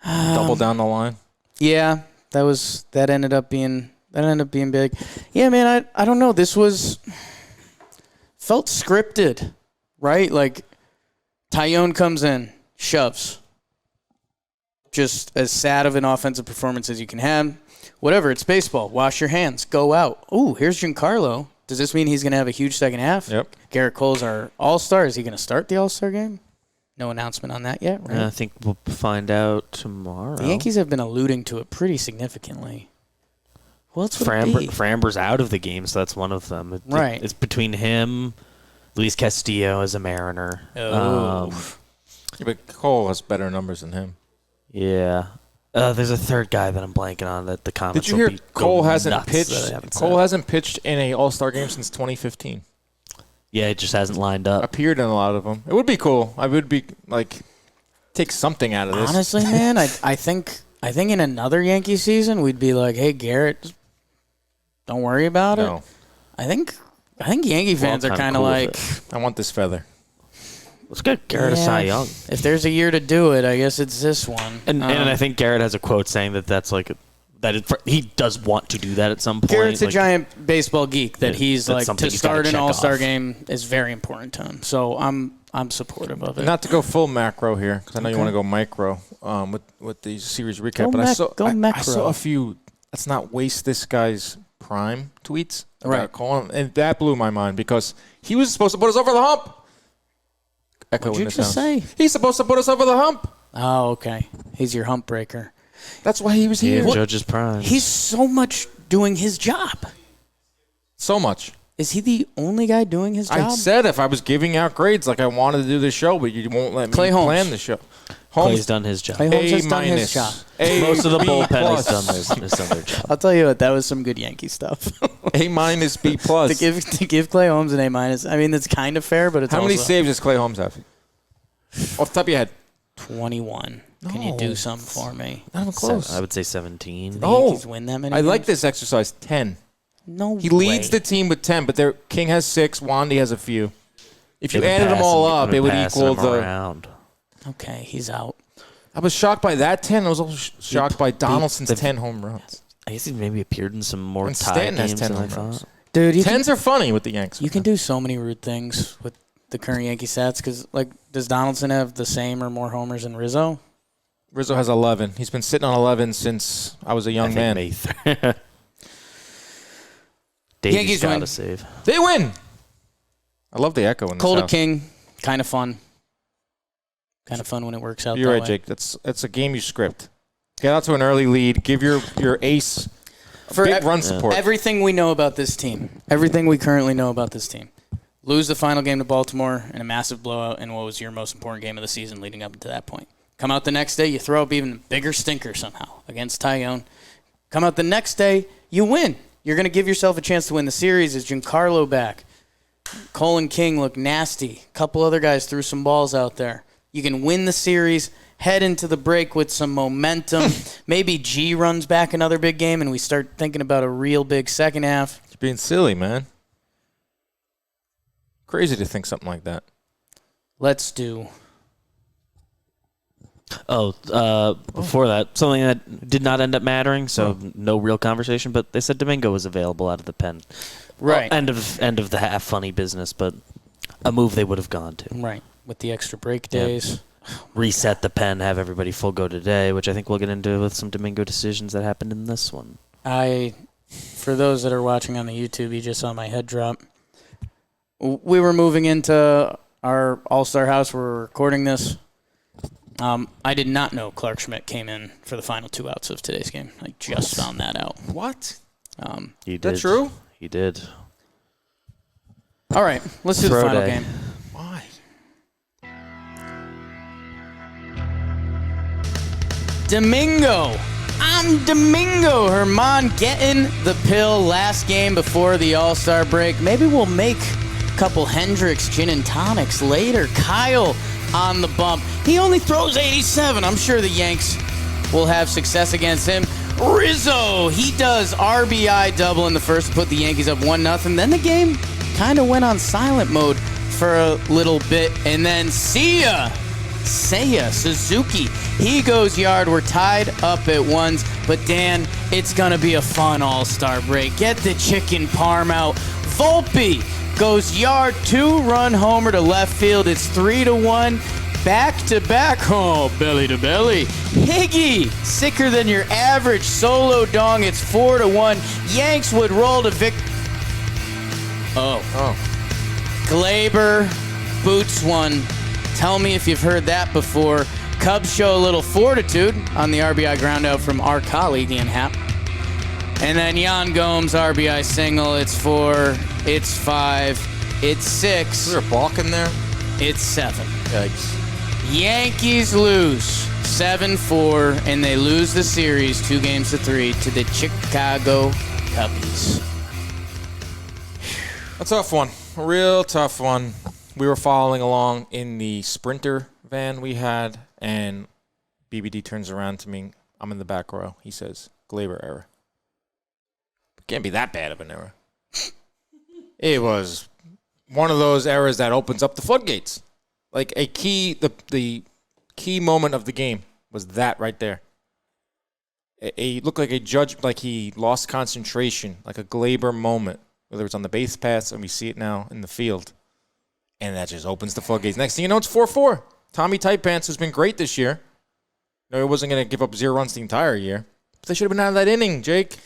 Double down the line. Yeah, that ended up being big. Yeah, man, I don't know. This felt scripted, right? Like Taillon comes in, shoves. Just as sad of an offensive performance as you can have. Whatever, it's baseball. Wash your hands. Go out. Ooh, here's Giancarlo. Does this mean he's going to have a huge second half? Yep. Gerrit Cole's our all-star. Is he going to start the all-star game? No announcement on that yet, right? I think we'll find out tomorrow. The Yankees have been alluding to it pretty significantly. Who else would it be? Framber's out of the game, so that's one of them. Right. It's between him, Luis Castillo as a Mariner. Oh. Yeah, but Cole has better numbers than him. Yeah. There's a third guy that I'm blanking on that the comments Did you hear will be Cole go hasn't nuts pitched? that I haven't Cole said. hasn't pitched in a All-Star game since 2015. Yeah, it just hasn't lined up. Appeared in a lot of them. It would be cool. I would be like, take something out of this. Honestly, man, I think in another Yankee season we'd be like, hey, Gerrit, don't worry about No. it. I think Yankee fans I'm are kinda kind of cool like, with I want this feather. Let's get Gerrit a yeah, Cy Young. If there's a year to do it, I guess it's this one. And I think Gerrit has a quote saying that's like he does want to do that at some point. Gerrit's a like, giant baseball geek that Yeah, he's that's like something to he's gotta start an check All-Star off. game is very important to him. So I'm supportive of it. Not to go full macro here, because I know you Okay. want to go micro with the series recap. Go But I macro. saw a few let's not waste this guy's prime tweets about Right. calling, and that blew my mind because he was supposed to put us over the hump. Echo What'd in you the just sound. say? He's supposed to put us over the hump. Oh, okay. He's your hump breaker. That's why he was here. Judge's prime. He's so much doing his job. So much. Is he the only guy doing his job? I said if I was giving out grades like I wanted to do this show, but you won't let me Clay Holmes. plan the show. Clay's done his job. Clay Holmes has A done his minus. job. A Most of the B bullpen has plus. done their job. I'll tell you what, that was some good Yankee stuff. A minus, B plus. to give Clay Holmes an A minus. I mean, that's kind of fair, but it's How many also saves does Clay Holmes have? Off the top of your head. 21. Can you No. do something for me? Not even close. I would say 17. The No. Yankees win that many I like games? this exercise. 10. No He leads way. the team with 10, but King has 6. Wandy has a few. If you They've been added them all passing- up, they've it would been passing equal them the. around. Okay, he's out. I was shocked by that 10. I was also shocked by Donaldson's 10 home runs. I guess he maybe appeared in some more And tie Stanton has games 10 than I home runs. thought. Dude, 10s are funny with the Yanks. You can do so many rude things with the current Yankee stats because, like, does Donaldson have the same or more homers than Rizzo? Rizzo has 11. He's been sitting on 11 since I was a young man. Yankees Yankees got win. to save. They win. I love the echo in this Cold house. King, kind of fun. Kind of fun when it works out. You're that right, way. Jake. That's a game you script. Get out to an early lead. Give your ace For big run support. Everything we know about this team, everything we currently know about this team, lose the final game to Baltimore in a massive blowout in what was your most important game of the season leading up to that point. Come out the next day, you throw up even bigger stinker somehow against Taillon. Come out the next day, you win. You're going to give yourself a chance to win the series. Is Giancarlo back? Cole and King look nasty. A couple other guys threw some balls out there. You can win the series, head into the break with some momentum. Maybe G runs back another big game, and we start thinking about a real big second half. You're being silly, man. Crazy to think something like that. Let's do. Before that, something that did not end up mattering, so no real conversation, but they said Domingo was available out of the pen. Right. Well, end of the half funny business, but a move they would have gone to. Right. With the extra break days. Reset the pen, have everybody full go today, which I think we'll get into with some Domingo decisions that happened in this one. For those that are watching on the YouTube, you just saw my head drop. We were moving into our All-Star house where we're recording this. I did not know Clark Schmidt came in for the final 2 outs of today's game. I just found that out. What? He did. That true? He did. All right, let's do the Throw final day. game. Why? Domingo. I'm Domingo. Herman getting the pill last game before the All-Star break. Maybe we'll make a couple Hendrix gin and tonics later. Kyle on the bump. He only throws 87. I'm sure the Yanks will have success against him. Rizzo, he does RBI double in the first to put the Yankees up 1-0. Then the game kind of went on silent mode for a little bit. And then Seiya Suzuki, he goes yard. We're tied up at 1. But Dan, it's going to be a fun all-star break. Get the chicken parm out. Volpe goes yard, 2-run homer to left field. It's 3-1. Back to back, belly to belly. Higgy, sicker than your average solo dong. It's 4-1. Yanks would roll to Gleyber boots one. Tell me if you've heard that before. Cubs show a little fortitude on the RBI groundout from our colleague Ian Happ. And then Yan Gomes RBI single. It's 4. It's 5. It's 6. Is there a balk in there? It's 7. Yikes. Yankees lose 7-4, and they lose the series 2-3 to the Chicago Cubbies. A tough one. A real tough one. We were following along in the Sprinter van we had, and BBD turns around to me. I'm in the back row. He says, Gleyber error. It can't be that bad of an error. It was one of those errors that opens up the floodgates. Like a key, the key moment of the game was that right there. It looked like a judge, like he lost concentration, like a Gleyber moment, whether it's on the base paths, and we see it now in the field. And that just opens the floodgates. Next thing you know, it's 4-4. Tommy Tight Pants has been great this year. No, he wasn't going to give up 0 runs the entire year. But they should have been out of that inning, Jake.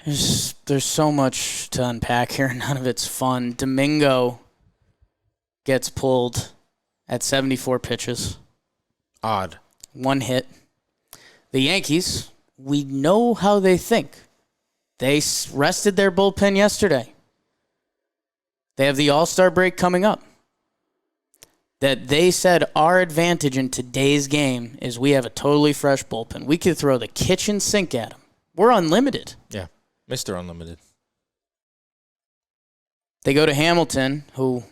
There's so much to unpack here. None of it's fun. Domingo gets pulled at 74 pitches. Odd. 1 hit. The Yankees, we know how they think. They rested their bullpen yesterday. They have the All-Star break coming up. That they said our advantage in today's game is we have a totally fresh bullpen. We could throw the kitchen sink at them. We're unlimited. Yeah, Mr. Unlimited. They go to Hamilton, who,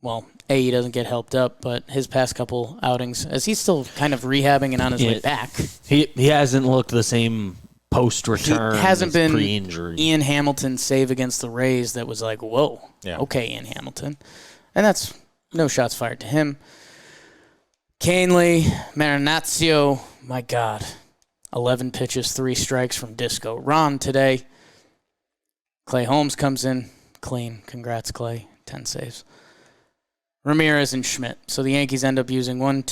well, he doesn't get helped up, but his past couple outings, as he's still kind of rehabbing and on his way back. He hasn't looked the same post-return. He hasn't been pre-injury. Ian Hamilton's save against the Rays that was like, whoa, okay, Ian Hamilton. And that's no shots fired to him. Canely, Marinaccio, my God. 11 pitches, 3 strikes from Disco. Ron today. Clay Holmes comes in clean. Congrats, Clay. 10 saves. Ramirez and Schmidt. So the Yankees end up using 7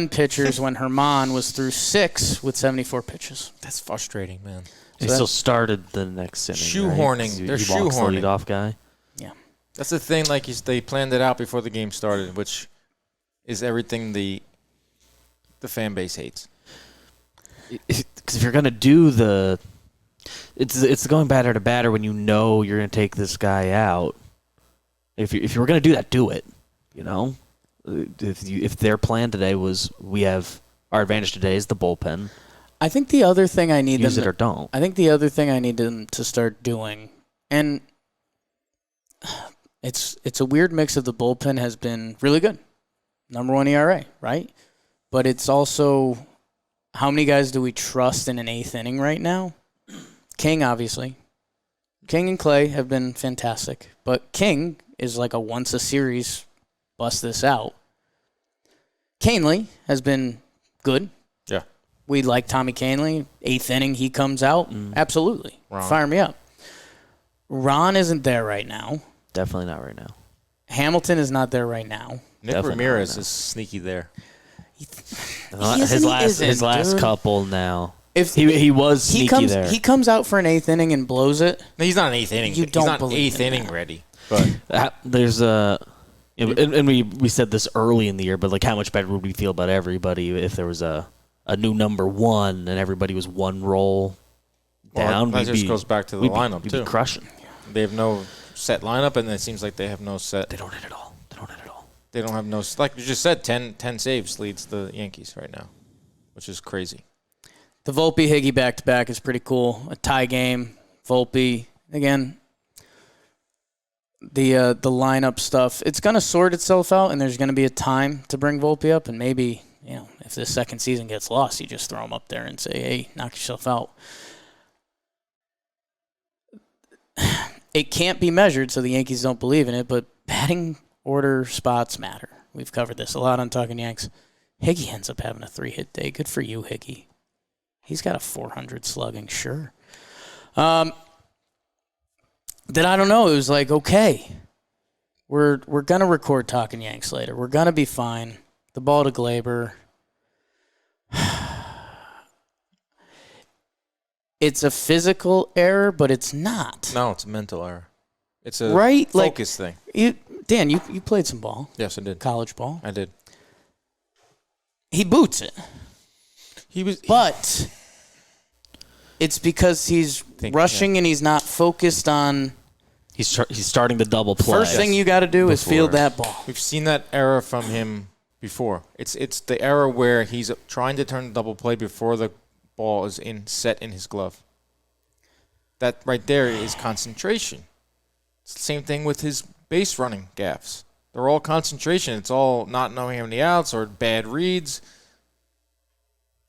pitchers when Herman was through 6 with 74 pitches. That's frustrating, man. They still started the next inning. Shoehorning. Right? They're he walks the shoehorning. leadoff guy. Yeah. That's the thing. Like they planned it out before the game started, which is everything the fan base hates. Because if you're gonna do it's going batter to batter when you know you're gonna take this guy out. If you were gonna do that, do it. You know, if their plan today was we have our advantage today is the bullpen. I think the other thing I need use them it or don't. I think the other thing I need them to start doing, and it's a weird mix of the bullpen has been really good, number 1 ERA, right? But it's also how many guys do we trust in an 8th inning right now? King, obviously. King and Clay have been fantastic, but King is like a once a series bust this out. Canely has been good. Yeah. We like Tommy Canely. 8th inning, he comes out. Absolutely. Ron. Fire me up. Ron isn't there right now. Definitely not right now. Hamilton is not there right now. Nick Definitely Ramirez not. is sneaky there. His last dude. couple now. If He was sneaky there. He comes out for an 8th inning and blows it. No, he's not an 8th inning. You He's don't not believe 8th in inning that. ready. But There's and we said this early in the year, but like how much better would we feel about everybody if there was a new number 1 and everybody was one roll down? that just goes back to the lineup we'd too. be crushing. They have no set lineup, and it seems like they have no set. They don't hit it all. They don't have no, like you just said, 10 saves leads the Yankees right now, which is crazy. The Volpe Higgy back-to-back is pretty cool. A tie game. Volpe, again, the lineup stuff, it's going to sort itself out, and there's going to be a time to bring Volpe up, and maybe, if this second season gets lost, you just throw him up there and say, hey, knock yourself out. It can't be measured, so the Yankees don't believe in it, but batting order spots matter. We've covered this a lot on Talkin' Yanks. Higgy ends up having a 3-hit day. Good for you, Higgy. He's got a 400 slugging, sure. Then I don't know. It was like, okay, we're gonna record Talkin' Yanks later. We're gonna be fine. The ball to Gleyber. It's a physical error, but it's not. No, it's a mental error. It's a focus thing. Dan, you played some ball. Yes, I did. College ball. I did. He boots it. But it's because he's rushing and he's not focused on. He's starting the double play. First thing you got to do is field that ball. We've seen that error from him before. It's the error where he's trying to turn the double play before the ball is set in his glove. That right there is concentration. It's the same thing with his base running gaffes. They're all concentration. It's all not knowing how many outs or bad reads.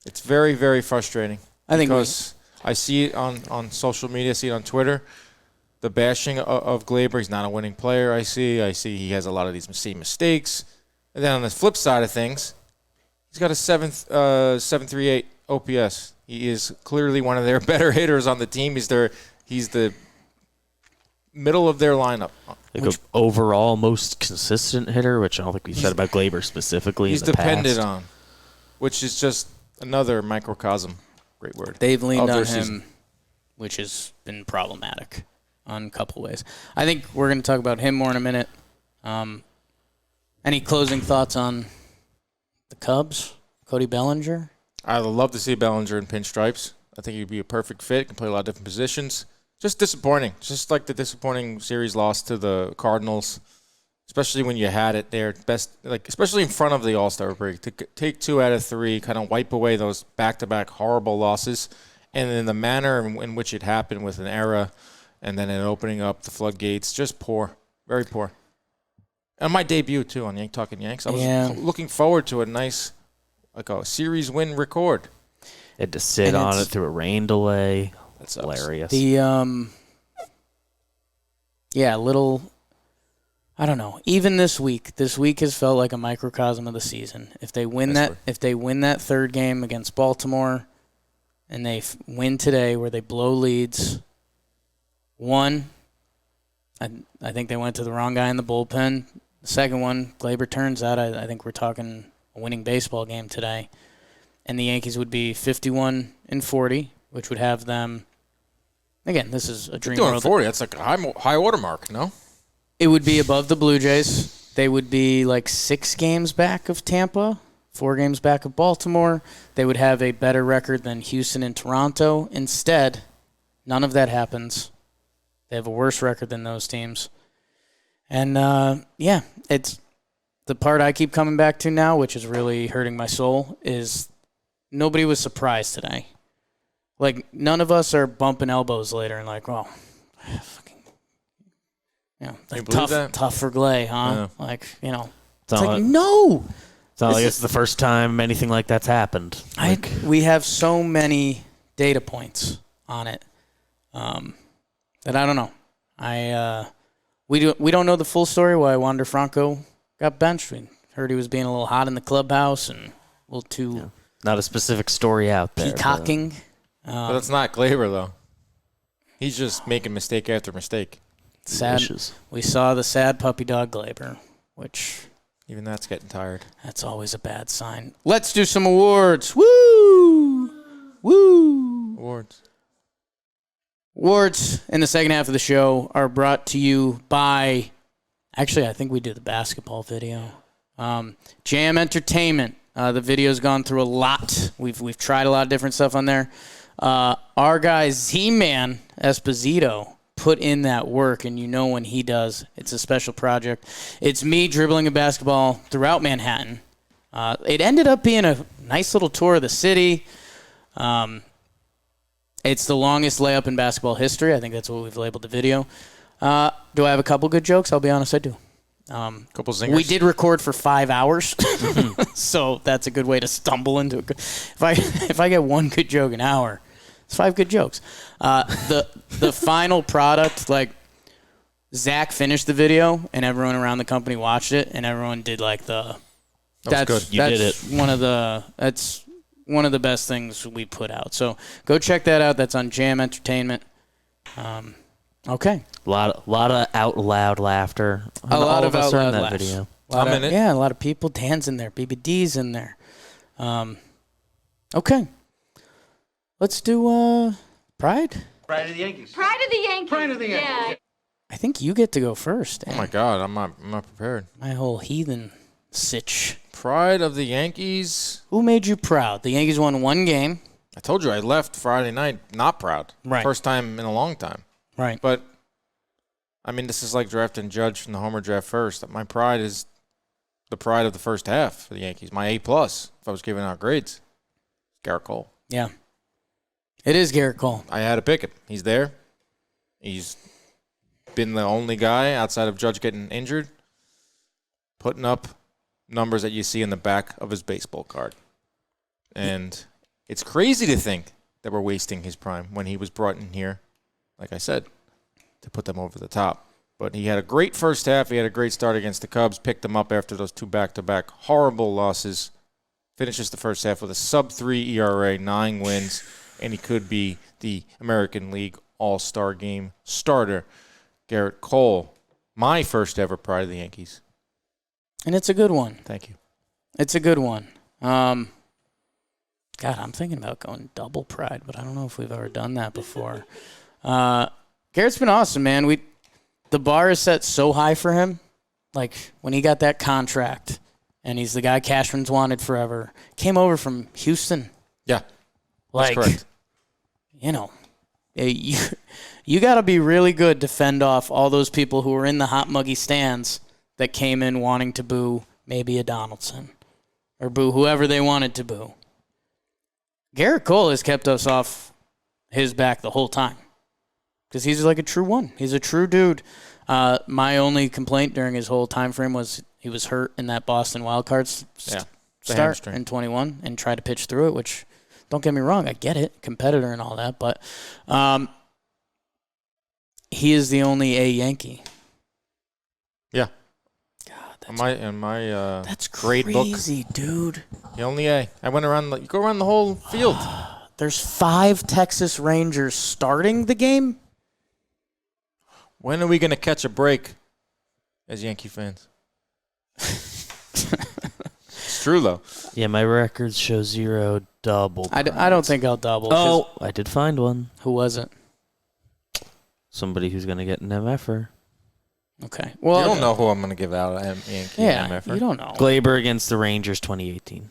It's very, very frustrating. Because I see it on social media, I see it on Twitter. The bashing of Gleyber, he's not a winning player, I see he has a lot of these same mistakes. And then on the flip side of things, he's got a 7.38 OPS. He is clearly one of their better hitters on the team. He's the middle of their lineup. Overall most consistent hitter, which I don't think we said about Gleyber specifically. He's depended on, which is just another microcosm. Great word. They've leaned on him, which has been problematic on a couple ways. I think we're going to talk about him more in a minute. Any closing thoughts on the Cubs? Cody Bellinger? I'd love to see Bellinger in pinstripes. I think he'd be a perfect fit. Can play a lot of different positions. Just disappointing. Just like the disappointing series loss to the Cardinals, especially when you had it there. Especially in front of the All-Star break. To take 2 out of 3, kind of wipe away those back-to-back horrible losses. And in the manner in which it happened with an error and then it opening up the floodgates, just poor. Very poor. And my debut, too, on Talkin' Yanks. I was looking forward to a nice, a series win record. Had to sit on it through a rain delay. That's hilarious. The, I don't know. Even this week has felt like a microcosm of the season. If they win that third game against Baltimore, and they win today where they blow leads, one, I think they went to the wrong guy in the bullpen. The second one, Gleyber turns out, I think we're talking a winning baseball game today. And the Yankees would be 51-40, which would have them, again, this is a dream world. 40, that's like a high watermark, no? It would be above the Blue Jays. They would be like 6 games back of Tampa, 4 games back of Baltimore. They would have a better record than Houston and Toronto. Instead, none of that happens. They have a worse record than those teams. And, it's the part I keep coming back to now, which is really hurting my soul, is nobody was surprised today. Like, none of us are bumping elbows later and like, well, fucking, like tough for Gley, huh? Yeah. Like, no. It's not like it's the first time anything like that's happened. We have so many data points on it that I don't know. We don't know the full story why Wander Franco got benched. We heard he was being a little hot in the clubhouse and a little too not a specific story out there. Peacocking. But that's not Gleyber, though. He's just making mistake after mistake. Sad. Delicious. We saw the sad puppy dog Gleyber, which even that's getting tired. That's always a bad sign. Let's do some awards. Woo! Woo! Awards in the second half of the show are brought to you by, actually, I think we do the basketball video. Jam Entertainment. The video's gone through a lot. We've tried a lot of different stuff on there. Our guy Z-Man Esposito put in that work, and you know when he does, it's a special project. It's me dribbling a basketball throughout Manhattan. It ended up being a nice little tour of the city. It's the longest layup in basketball history. I think that's what we've labeled the video. Do I have a couple good jokes? I'll be honest, I do. Couple zingers. We did record for 5 hours, so that's a good way to stumble into it. If I get one good joke an hour, it's 5 good jokes. The final product, like Zach finished the video, and everyone around the company watched it, and everyone did like the. That was good. You did it. That's one of the best things we put out. So go check that out. That's on Jam Entertainment. Okay. A lot of out loud laughter. A lot of out loud laughs. video. I'm in it. Yeah, a lot of people. Dan's in there. BBD's in there. Okay. Let's do Pride. Pride of the Yankees. Pride of the Yankees. Pride of the Yankees. Yeah. I think you get to go first. Oh my God, I'm not prepared. My whole heathen sitch. Pride of the Yankees. Who made you proud? The Yankees won 1 game. I told you I left Friday night not proud. Right. First time in a long time. Right. But, I mean, this is like drafting Judge from the Homer draft first. My pride is the pride of the first half for the Yankees. My A+, if I was giving out grades. Gerrit Cole. Yeah. It is Gerrit Cole. I had to pick him. He's there. He's been the only guy outside of Judge getting injured putting up numbers that you see in the back of his baseball card. And it's crazy to think that we're wasting his prime when he was brought in here, like I said, to put them over the top. But he had a great first half. He had a great start against the Cubs, picked them up after those 2 back-to-back horrible losses, finishes the first half with a sub-3 ERA, 9 wins, and he could be the American League All-Star Game starter. Gerrit Cole, my first ever pride of the Yankees. And it's a good one. Thank you. It's a good one. God, I'm thinking about going double pride, but I don't know if we've ever done that before. Gerrit's been awesome, man. The bar is set so high for him. Like, when he got that contract, and he's the guy Cashman's wanted forever, came over from Houston. Yeah, like, that's correct. You know, you got to be really good to fend off all those people who were in the hot, muggy stands that came in wanting to boo maybe a Donaldson or boo whoever they wanted to boo. Gerrit Cole has kept us off his back the whole time because he's like a true one. He's a true dude. My only complaint during his whole time frame was he was hurt in that Boston wildcard start in 21 and tried to pitch through it, which, don't get me wrong, I get it, competitor and all that, but he is the only A Yankee. Yeah. That's grade crazy, book, dude. the only A. I went around. You go around the whole field. There's 5 Texas Rangers starting the game. When are we going to catch a break as Yankee fans? It's true, though. Yeah, my records show 0 double. I don't think I'll double. Oh, I did find one. Who was it? Somebody who's going to get an MFer. Okay. Well, you don't know who I'm going to give out at Yankee MFer. You don't know. Gleyber against the Rangers 2018.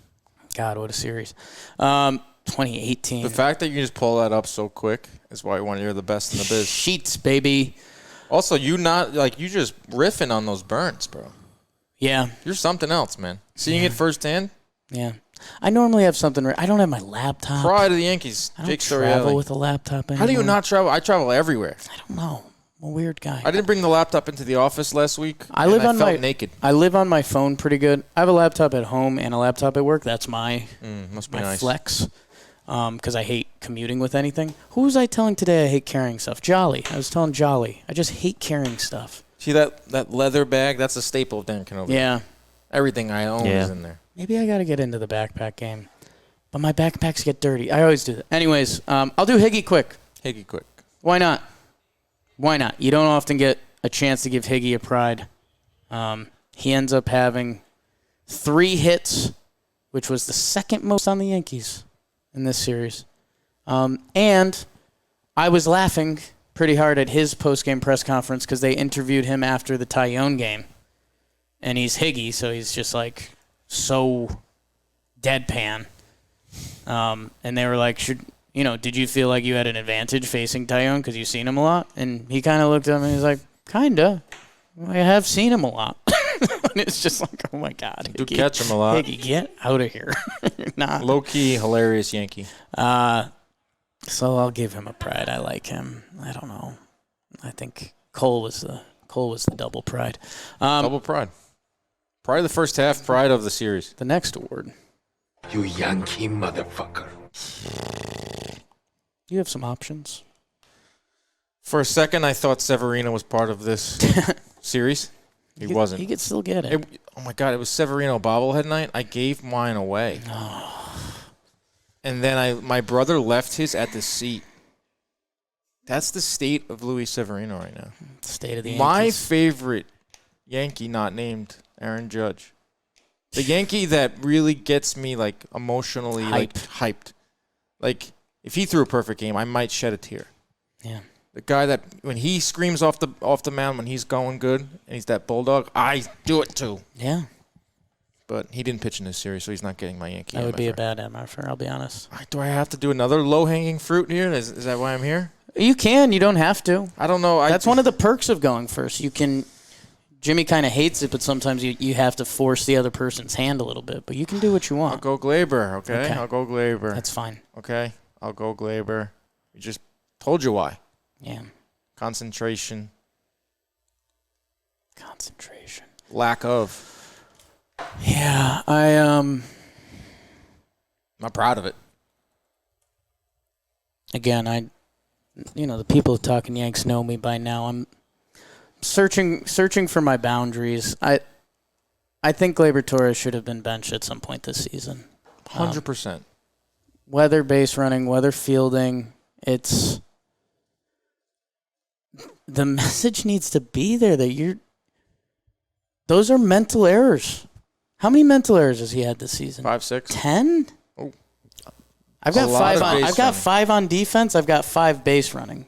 God, what a series. 2018. The fact that you just pull that up so quick is why you're the best in the biz. Sheets, baby. Also, you just riffing on those burns, bro. Yeah. You're something else, man. Seeing it firsthand. Yeah. I normally have something. I don't have my laptop. Pride of the Yankees. I don't Jake travel Storiale. with a laptop anymore. How do you not travel? I travel everywhere. I don't know. I'm a weird guy. I didn't bring the laptop into the office last week. I felt naked. I live on my phone pretty good. I have a laptop at home and a laptop at work. That's my Must be my nice. flex. Because I hate commuting with anything. Who was I telling today I hate carrying stuff? Jolly. I was telling Jolly. I just hate carrying stuff. See that leather bag? That's a staple of Dan Kenobi. Yeah. Everything I own is in there. Maybe I got to get into the backpack game. But my backpacks get dirty. I always do that. Anyways, I'll do Higgy quick. Higgy quick. Why not? Why not? You don't often get a chance to give Higgy a pride. He ends up having 3 hits, which was the second most on the Yankees in this series. And I was laughing pretty hard at his post-game press conference because they interviewed him after the Taillon game. And he's Higgy, so he's just like so deadpan. And they were like, did you feel like you had an advantage facing Taillon because you've seen him a lot? And he kind of looked at him and he's like, kinda. I have seen him a lot. And it's just like, oh my God. Do catch him a lot. Higgy, get out of here. You're not. Low-key, hilarious Yankee. So I'll give him a pride. I like him. I don't know. I think Cole was the double pride. Double pride. Pride of the first half, pride of the series. The next award. You Yankee motherfucker. You have some options. For a second, I thought Severino was part of this series. He wasn't. He could still get it. Oh, my God. It was Severino bobblehead night. I gave mine away. And then my brother left his at the seat. That's the state of Luis Severino right now. State of the Yankees. My favorite Yankee not named Aaron Judge. The Yankee that really gets me, like, emotionally hyped. Like, if he threw a perfect game, I might shed a tear. Yeah. The guy that, when he screams off the mound when he's going good, and he's that bulldog, I do it too. Yeah. But he didn't pitch in this series, so he's not getting my Yankee That would MFer. be a bad MFer, I'll be honest. Do I have to do another low-hanging fruit here? Is that why I'm here? You can. You don't have to. I don't know. That's one of the perks of going first. You can. Jimmy kind of hates it, but sometimes you have to force the other person's hand a little bit. But you can do what you want. I'll go Gleyber, okay? I'll go Gleyber. That's fine. Okay? I'll go Gleyber. We just told you why. Yeah. Concentration. Lack of. Yeah, I'm not proud of it. Again, the people of Talkin Yanks know me by now. I'm searching for my boundaries. I think Gleyber Torres should have been benched at some point this season. 100%. Whether base running, whether fielding, it's the message needs to be there that those are mental errors. How many mental errors has he had this season? 5, 6. 10? Oh. I've got 5 on. base I've got running. 5 on defense. I've got 5 base running.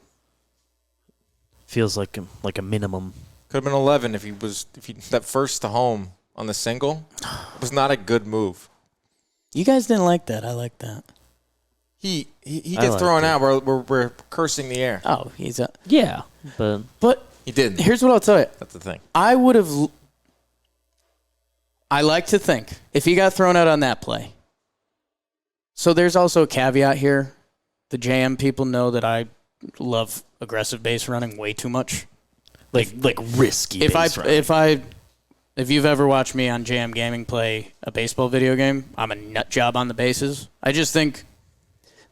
Feels like a minimum. Could have been 11 if he that first to home on the single was not a good move. You guys didn't like that. I like that. He gets thrown out. We're cursing the air. Oh, he's a Yeah, but He didn't. here's what I'll tell you. That's the thing. I like to think if he got thrown out on that play. So there's also a caveat here. The JM people know that I love aggressive base running way too much. like risky. If you've ever watched me on JM Gaming play a baseball video game, I'm a nut job on the bases. I just think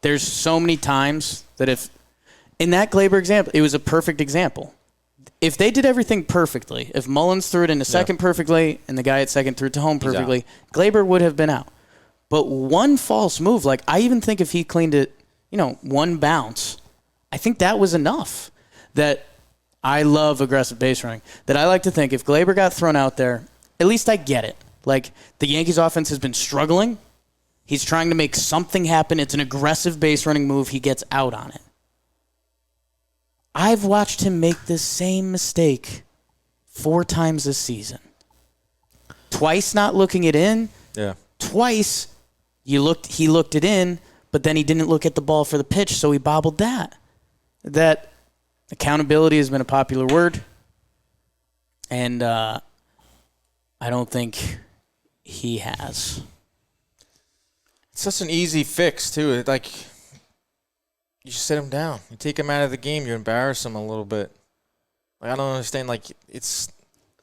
there's so many times that in that Gleyber example, it was a perfect example. if they did everything perfectly, if Mullins threw it into second perfectly and the guy at second threw it to home perfectly, Gleyber would have been out. But one false move, like I even think if he cleaned it, one bounce, I think that was enough. That I love aggressive base running. That I like to think if Gleyber got thrown out there, at least I get it. Like the Yankees offense has been struggling. He's trying to make something happen. It's an aggressive base running move. He gets out on it. I've watched him make this same mistake 4 times this season. Twice not looking it in. Yeah. Twice he looked it in, but then he didn't look at the ball for the pitch, so he bobbled that. That accountability has been a popular word, and I don't think he has. It's such an easy fix, too. Like, you just sit him down. You take him out of the game. You embarrass him a little bit. Like, I don't understand. Like, it's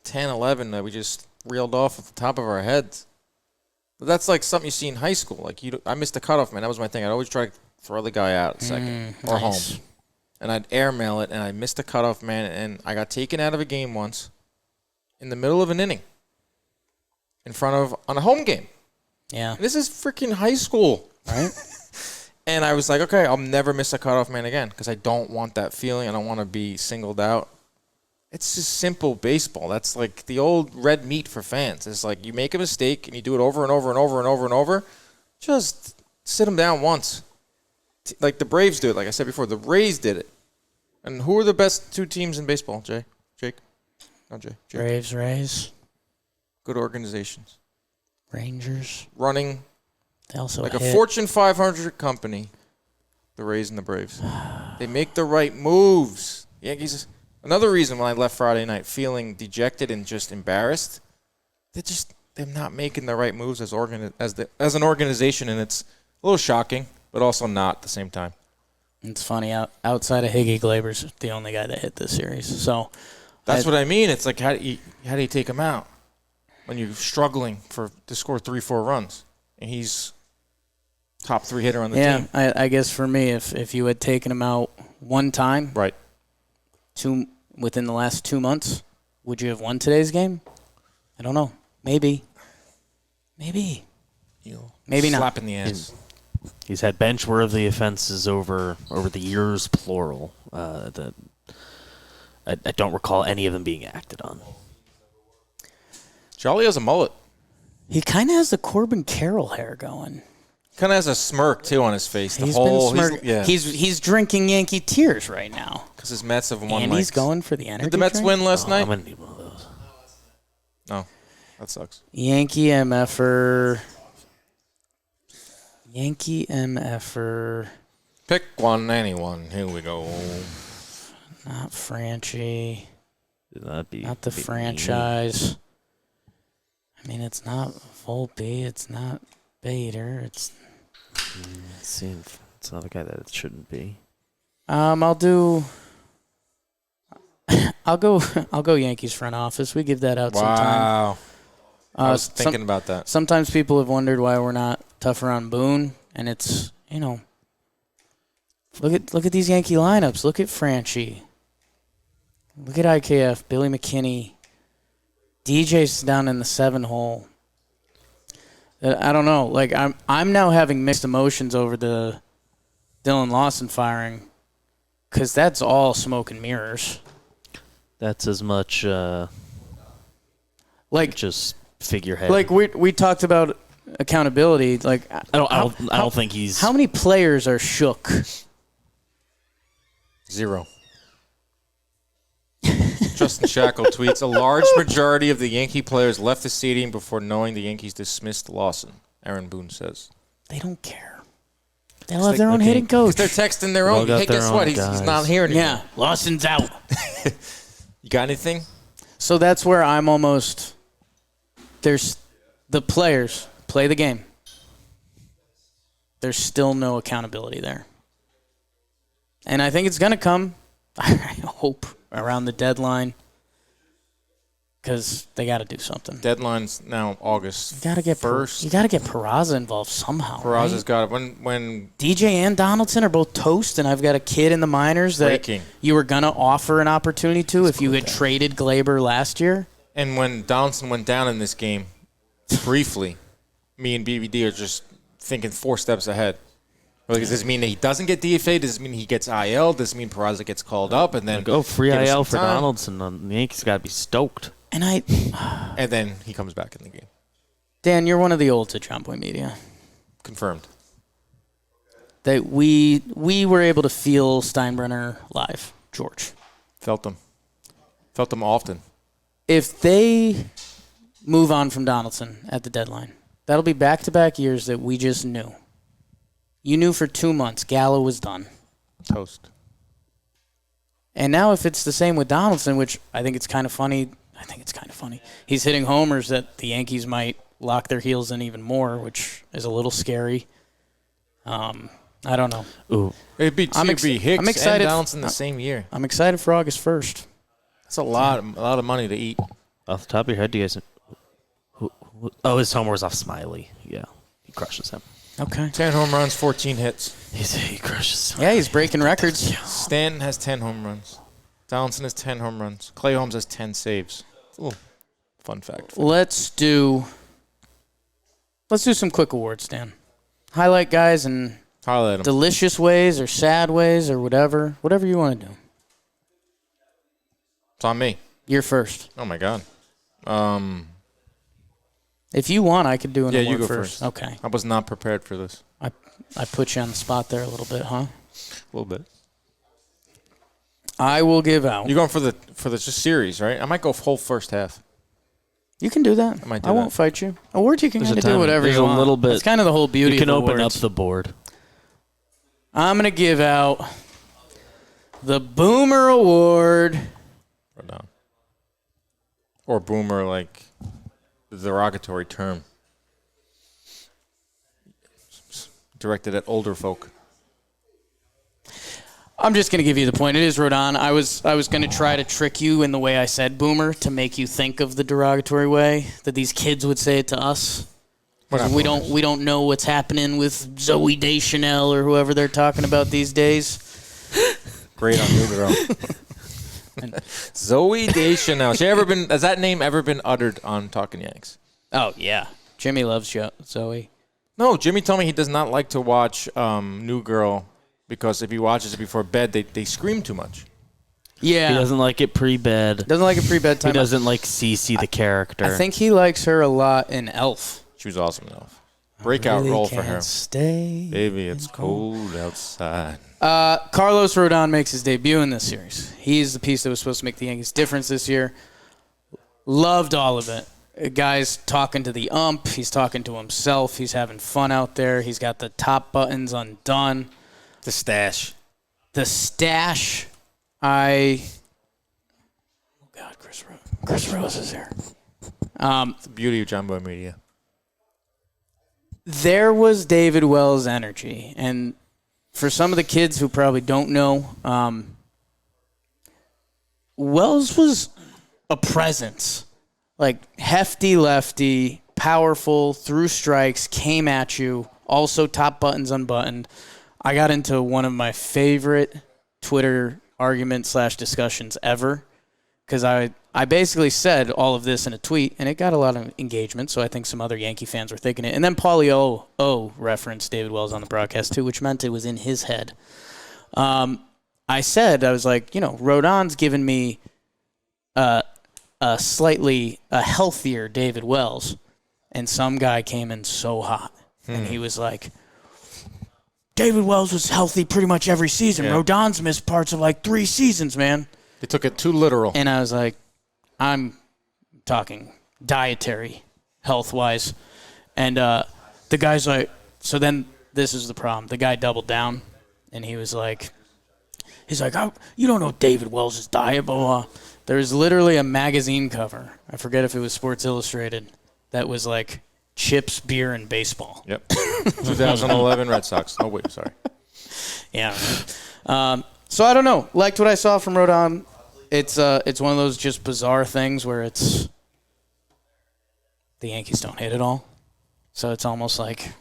10-11 that we just reeled off at the top of our heads. But that's like something you see in high school. Like, I missed the cutoff, man. That was my thing. I'd always try to throw the guy out at second or home. And I'd airmail it, and I missed the cutoff, man. And I got taken out of a game once in the middle of an inning on a home game. Yeah. This is freaking high school. Right? And I was like, okay, I'll never miss a cutoff man again because I don't want that feeling. I don't want to be singled out. It's just simple baseball. That's like the old red meat for fans. It's like you make a mistake and you do it over and over and over and over and over. Just sit them down once. Like the Braves do it. Like I said before, the Rays did it. And who are the best 2 teams in baseball, Jake? Not Jake. Braves, Rays. Good organizations. Rangers. Running They also like hit. a Fortune 500 company, the Rays and the Braves. They make the right moves. Yankees. Another reason when I left Friday night feeling dejected and just embarrassed, they're not making the right moves as an organization, and it's a little shocking, but also not at the same time. It's funny. Outside of Higgy, Gleyber's the only guy that hit this series. So that's what I mean. It's like how do you take him out when you're struggling to score 3-4 runs, and he's top 3 hitter on the team. Yeah, I guess for me, if you had taken him out one time, right, within the last 2 months, would you have won today's game? I don't know. Maybe. Maybe not. Slap in the ass. He's had bench-worthy offenses over the years, plural. That I don't recall any of them being acted on. Jolly has a mullet. He kind of has the Corbin Carroll hair going. Kind of has a smirk, too, on his face. He's been smirking. He's drinking Yankee tears right now. Because his Mets have won. And he's going for the energy Did the Mets drink? win last night? I'm going to need one of those. No. That sucks. Yankee MFer. Pick one, anyone. Here we go. Not Franchy. Not the franchise. I mean, it's not Volpe. It's not Bader. It's not the guy that it shouldn't be. I'll go Yankees front office. We give that out sometime. Wow. I was thinking about that. Sometimes people have wondered why we're not tougher on Boone, and it's, look at these Yankee lineups. Look at Franchy. Look at IKF, Billy McKinney. DJ's down in the 7 hole. I don't know. Like I'm now having mixed emotions over the Dillon Lawson firing because that's all smoke and mirrors. That's as much just figurehead. Like we talked about accountability. Like I don't think he's. How many players are shook? 0. Justin Shackle tweets, a large majority of the Yankee players left the stadium before knowing the Yankees dismissed Lawson. Aaron Boone says. They don't care. They'll have their own hitting coach. They're texting their own. Hey, guess what? He's not here anymore. Yeah, Lawson's out. You got anything? So that's where I'm almost... There's the players play the game. There's still no accountability there. And I think it's going to come, I hope, around the deadline. because they got to do something. Deadline's now August. You got to get first. You got to get Peraza involved somehow. Peraza's got it. When DJ and Donaldson are both toast, and I've got a kid in the minors that you were gonna offer an opportunity to if you had traded Gleyber last year. And when Donaldson went down in this game, briefly, me and BVD are just thinking 4 steps ahead. Like, does this mean that he doesn't get DFA? Does this mean he gets IL? Does this mean Peraza gets called up? And then go free IL for Donaldson. The Yankees got to be stoked. And then he comes back in the game. Dan, you're one of the olds at John Boy Media. Confirmed. That we were able to feel Steinbrenner live, George. Felt them often. If they move on from Donaldson at the deadline, that'll be back-to-back years that we just knew. You knew for 2 months Gallo was done. Toast. And now if it's the same with Donaldson, which I think it's kind of funny, he's hitting homers that the Yankees might lock their heels in even more, which is a little scary. I don't know. Ooh. It'd be Hicks and Donaldson the same year. I'm excited for August 1st. That's a lot of money to eat. Off the top of your head, do you guys... his homer was off Smiley. Yeah, he crushes him. Okay. 10 home runs, 14 hits. He crushes him. Yeah, he's breaking records. Stanton has 10 home runs. Donaldson has 10 home runs. Clay Holmes has 10 saves. It's a little fun fact. Let's do some quick awards, Dan. Highlight guys in delicious ways or sad ways or whatever you want to do. It's on me. You're first. Oh, my God. If you want, I could do an award you go first. Okay. I was not prepared for this. I put you on the spot there a little bit, huh? A little bit. I will give out. You're going for the just series, right? I might go whole first half. You can do that. I won't fight you. Awards, you can kind of do whatever you want. A little bit. It's kind of the whole beauty of awards. You can open up the board. I'm going to give out the Boomer Award. Rodon. Or Boomer, like the derogatory term. Directed at older folk. I'm just going to give you the point. It is Rodon. I was going to try to trick you in the way I said Boomer to make you think of the derogatory way that these kids would say it to us. We don't know what's happening with Zoe Deschanel or whoever they're talking about these days. Great on New Girl. Zoe Deschanel. Has that name ever been uttered on Talkin' Yanks? Oh yeah, Jimmy loves Zoe. No, Jimmy told me he does not like to watch New Girl because if he watches it before bed, they scream too much. Yeah. He doesn't like it pre-bed. Doesn't like it pre-bedtime. He doesn't like Cece, the character. I think he likes her a lot in Elf. She was awesome in Elf. Breakout role for her. Stay Baby, it's cold outside. Carlos Rodon makes his debut in this series. He's the piece that was supposed to make the Yankees difference this year. Loved all of it. Guy's talking to the ump. He's talking to himself. He's having fun out there. He's got the top buttons undone. The stash. Oh, God, Chris Rose is here. It's the beauty of John Boy Media. There was David Wells' energy. And for some of the kids who probably don't know, Wells was a presence. Like, hefty lefty, powerful, threw strikes, came at you, also top buttons unbuttoned. I got into one of my favorite Twitter arguments/discussions ever because I basically said all of this in a tweet, and it got a lot of engagement, so I think some other Yankee fans were thinking it. And then Paulie O referenced David Wells on the broadcast, too, which meant it was in his head. I was like, Rodon's given me a healthier David Wells, and some guy came in so hot, and he was like, David Wells was healthy pretty much every season. Yeah. Rodon's missed parts of like 3 seasons, man. They took it too literal. And I was like, I'm talking dietary, health-wise. And the guy's like, so then this is the problem. The guy doubled down, and he's like, oh, you don't know David Wells' diet, blah, blah. There's literally a magazine cover. I forget if it was Sports Illustrated that was like chips, beer, and baseball. Yep. 2011 Red Sox. Oh, wait, sorry. Yeah. So I don't know. Liked what I saw from Rodon. It's one of those just bizarre things where it's the Yankees don't hit at all. So it's almost like,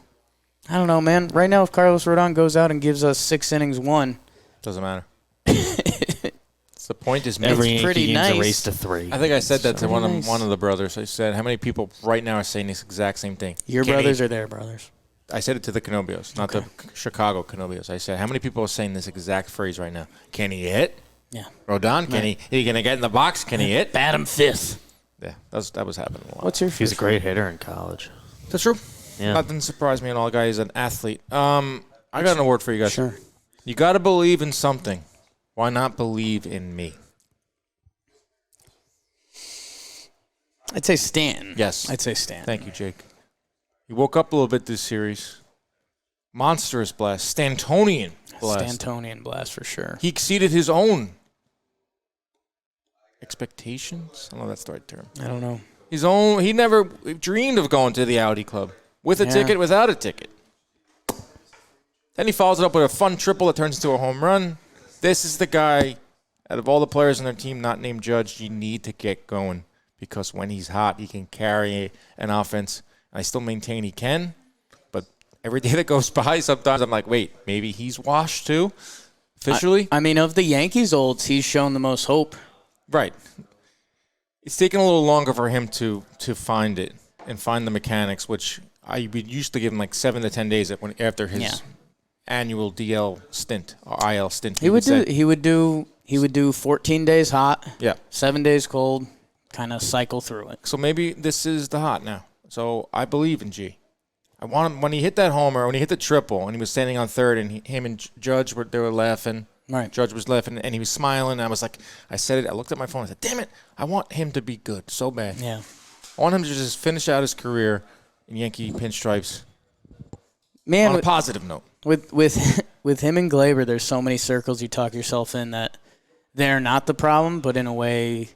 I don't know, man. Right now, if Carlos Rodon goes out and gives us 6 innings, 1. Doesn't matter. The point is made. Every It's Yankee pretty game's nice. a race to 3. I think I said that to one nice. of the brothers. I said, how many people right now are saying this exact same thing? Your Can brothers he- are their brothers. I said it to the Canobios, not the Chicago Canobios. I said, how many people are saying this exact phrase right now? Can he hit? Yeah. Rodon, can he going to get in the box? Can he hit? Bat him 5th. Yeah, that was happening a lot. What's your He's a fifth? great hitter in college. That's true. Yeah. That didn't surprise me at all. Guy is an athlete. I got an award for you guys. Sure. You got to believe in something. Why not believe in me? I'd say Stanton. Yes. I'd say Stanton. Thank you, Jake. He woke up a little bit this series. Monstrous blast. Stantonian blast. Stantonian blast for sure. He exceeded his own expectations. I don't know if that's the right term. I don't know. He never dreamed of going to the Audi Club. With a Yeah. ticket, without a ticket. Then he follows it up with a fun triple that turns into a home run. This is the guy, out of all the players on their team not named Judge, you need to get going. Because when he's hot, he can carry an offense. I still maintain he can. But every day that goes by, sometimes I'm like, wait, maybe he's washed too? Officially? I mean, of the Yankees olds, he's shown the most hope. Right. It's taken a little longer for him to find it and find the mechanics, which I would used to give him like 7 to 10 days after his annual DL stint or IL stint. He would do 14 days hot, Yeah. 7 days cold, kind of cycle through it. So maybe this is the hot now. So I believe in G. I want him when he hit that homer, when he hit the triple, and he was standing on third, and him and Judge they were laughing. Right. Judge was laughing, and he was smiling. I was like, I said it. I looked at my phone. I said, "Damn it! I want him to be good so bad. Yeah. I want him to just finish out his career in Yankee pinstripes Man, on a positive note." with with him and Gleyber, there's so many circles you talk yourself in that they're not the problem, but in a way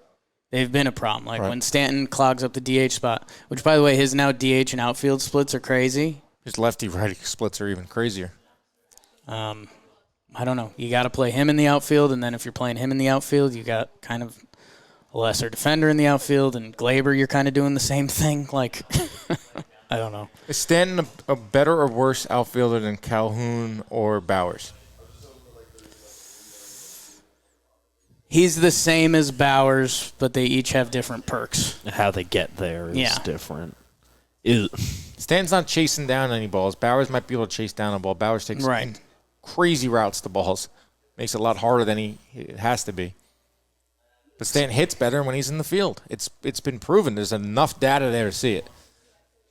they've been a problem. Like when Stanton clogs up the DH spot, which, by the way, his now DH and outfield splits are crazy. His lefty-righty splits are even crazier. I don't know. You got to play him in the outfield, and then if you're playing him in the outfield, you got kind of a lesser defender in the outfield, and Gleyber, you're kind of doing the same thing. Like, I don't know. Is Stanton a better or worse outfielder than Calhoun or Bowers? He's the same as Bowers, but they each have different perks. How they get there is different. Stanton's not chasing down any balls. Bowers might be able to chase down a ball. Bowers takes crazy routes to balls. Makes it a lot harder than it has to be. But Stanton hits better when he's in the field. It's been proven. There's enough data there to see it.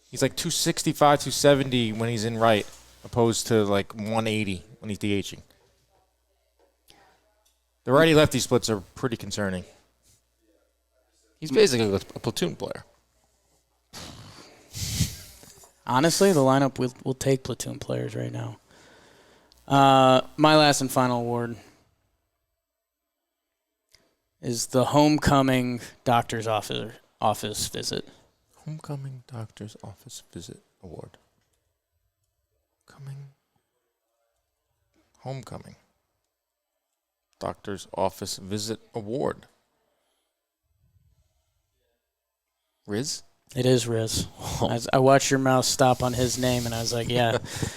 He's like 265, 270 when he's in right, opposed to like 180 when he's DHing. The righty-lefty splits are pretty concerning. He's basically a platoon player. Honestly, the lineup will take platoon players right now. My last and final award is the Homecoming Doctor's Office Visit. Homecoming Doctor's Office Visit Award. Homecoming Doctor's Office Visit Award. Riz? It is Riz. I watched your mouth stop on his name, and I was like, yeah. Is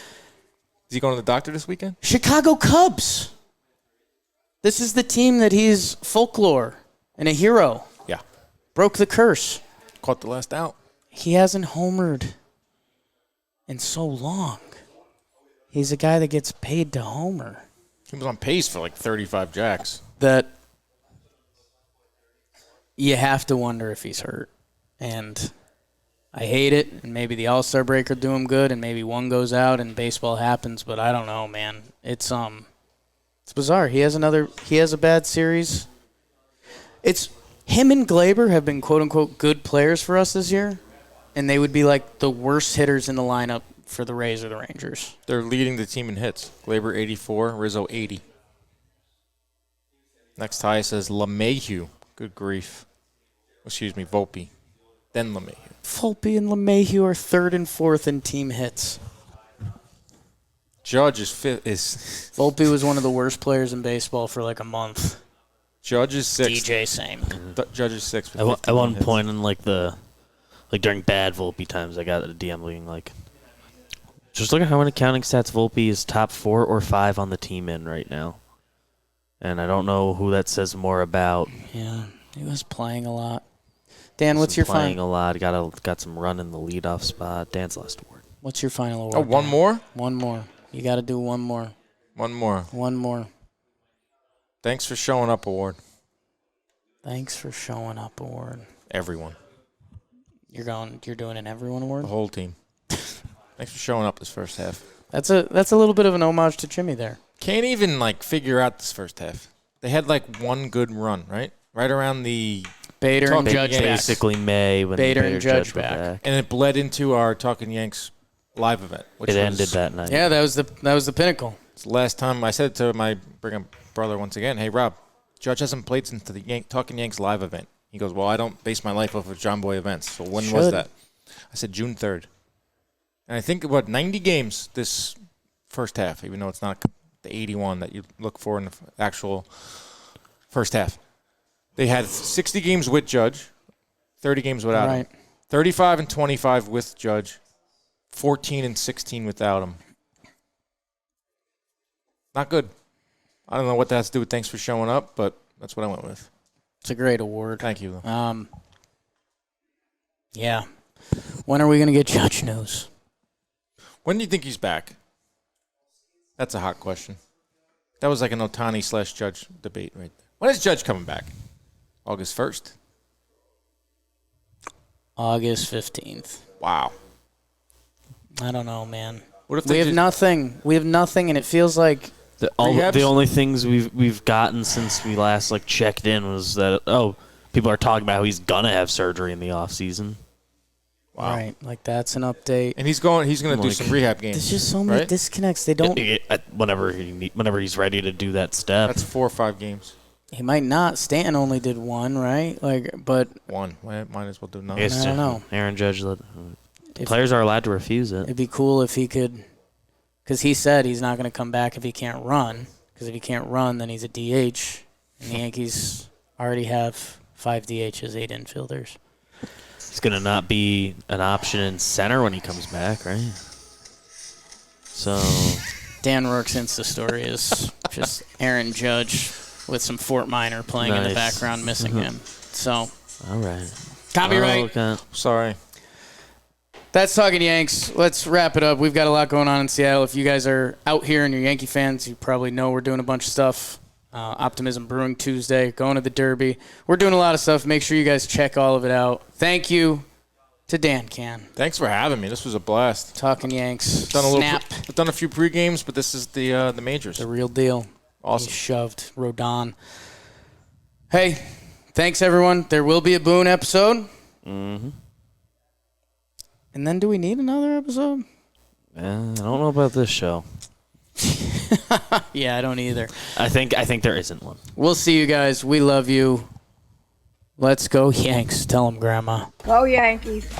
he going to the doctor this weekend? Chicago Cubs. This is the team that he's folklore and a hero. Yeah. Broke the curse. Caught the last out. He hasn't homered in so long. He's a guy that gets paid to homer. He was on pace for like 35 jacks. That you have to wonder if he's hurt. And I hate it, and maybe the All-Star break will do him good, and maybe one goes out and baseball happens, but I don't know, man. It's bizarre. He has a bad series. It's him and Gleyber have been quote unquote good players for us this year, and they would be like the worst hitters in the lineup for the Rays or the Rangers. They're leading the team in hits. Gleyber 84, Rizzo 80. Next high says LeMahieu. Good grief. Excuse me, Volpe. Then LeMahieu. Volpe and LeMahieu are third and fourth in team hits. Judge is fifth. Volpe was one of the worst players in baseball for like a month. Judge is sixth. DJ same. Judge is sixth. At one point in like the like during bad Volpe times, I got a DM being like, just look at how many counting stats Volpe is top 4 or 5 on the team in right now. And I don't know who that says more about. Yeah, he was playing a lot. Dan, what's your playing final? a lot. Got some run in the leadoff spot. Dan's last award. What's your final award? Oh, one Dan? more? One more. You got to do one more. One more. One more. Thanks for showing up award. Thanks for showing up award. Everyone. You're doing an everyone award? The whole team. Thanks for showing up this first half. That's a little bit of an homage to Jimmy there. Can't even, figure out this first half. They had, one good run, right? Right around the... Bader and Talking Judge back. Basically May when Bader and Judge were back. And it bled into our Talkin' Yanks live event. Which It ended that night. Yeah, that was the pinnacle. It's the last time I said to my brother once again, hey, Rob, Judge hasn't played since the Talkin' Yanks live event. He goes, well, I don't base my life off of John Boy events. So when was that? I said June 3rd. And I think, 90 games this first half, even though it's not the 81 that you look for in the actual first half. They had 60 games with Judge, 30 games without him. 35 and 25 with Judge, 14 and 16 without him. Not good. I don't know what that has to do with thanks for showing up, but that's what I went with. It's a great award. Thank you. Yeah. When are we going to get Judge news? When do you think he's back? That's a hot question. That was like an Ohtani/Judge debate right there. When is Judge coming back? August 1st? August 15th. Wow. I don't know, man. What if We have nothing. We have nothing, and it feels like The only things we've gotten since we last checked in was that people are talking about how he's gonna have surgery in the off season. Wow. Right, that's an update. And he's going to do some rehab games. There's just so many disconnects. They don't. Whenever he's ready to do that step. That's 4 or 5 games. He might not. Stanton only did one, right? But one. Might as well do none. I don't know. Aaron Judge. Players are allowed to refuse it. It'd be cool if he could, because he said he's not going to come back if he can't run. Because if he can't run, then he's a DH, and the Yankees already have 5 DHs, 8 infielders. He's going to not be an option in center when he comes back, right? So Dan Rourke's Insta story is just Aaron Judge with some Fort Minor playing in the background, missing him. So, all right. Copyright. Okay. Sorry. That's Talking Yanks. Let's wrap it up. We've got a lot going on in Seattle. If you guys are out here and you're Yankee fans, you probably know we're doing a bunch of stuff. Optimism Brewing Tuesday, going to the Derby. We're doing a lot of stuff. Make sure you guys check all of it out. Thank you to Dan Can. Thanks for having me. This was a blast. Talking Yanks. I've done a few pre-games, but this is the majors. The real deal. Awesome. He shoved Rodon. Hey, thanks, everyone. There will be a Boone episode. Mm-hmm. And then do we need another episode? I don't know about this show. Yeah, I don't either. I think there isn't one. We'll see you guys. We love you. Let's go Yanks. Tell them, Grandma. Go Yankees.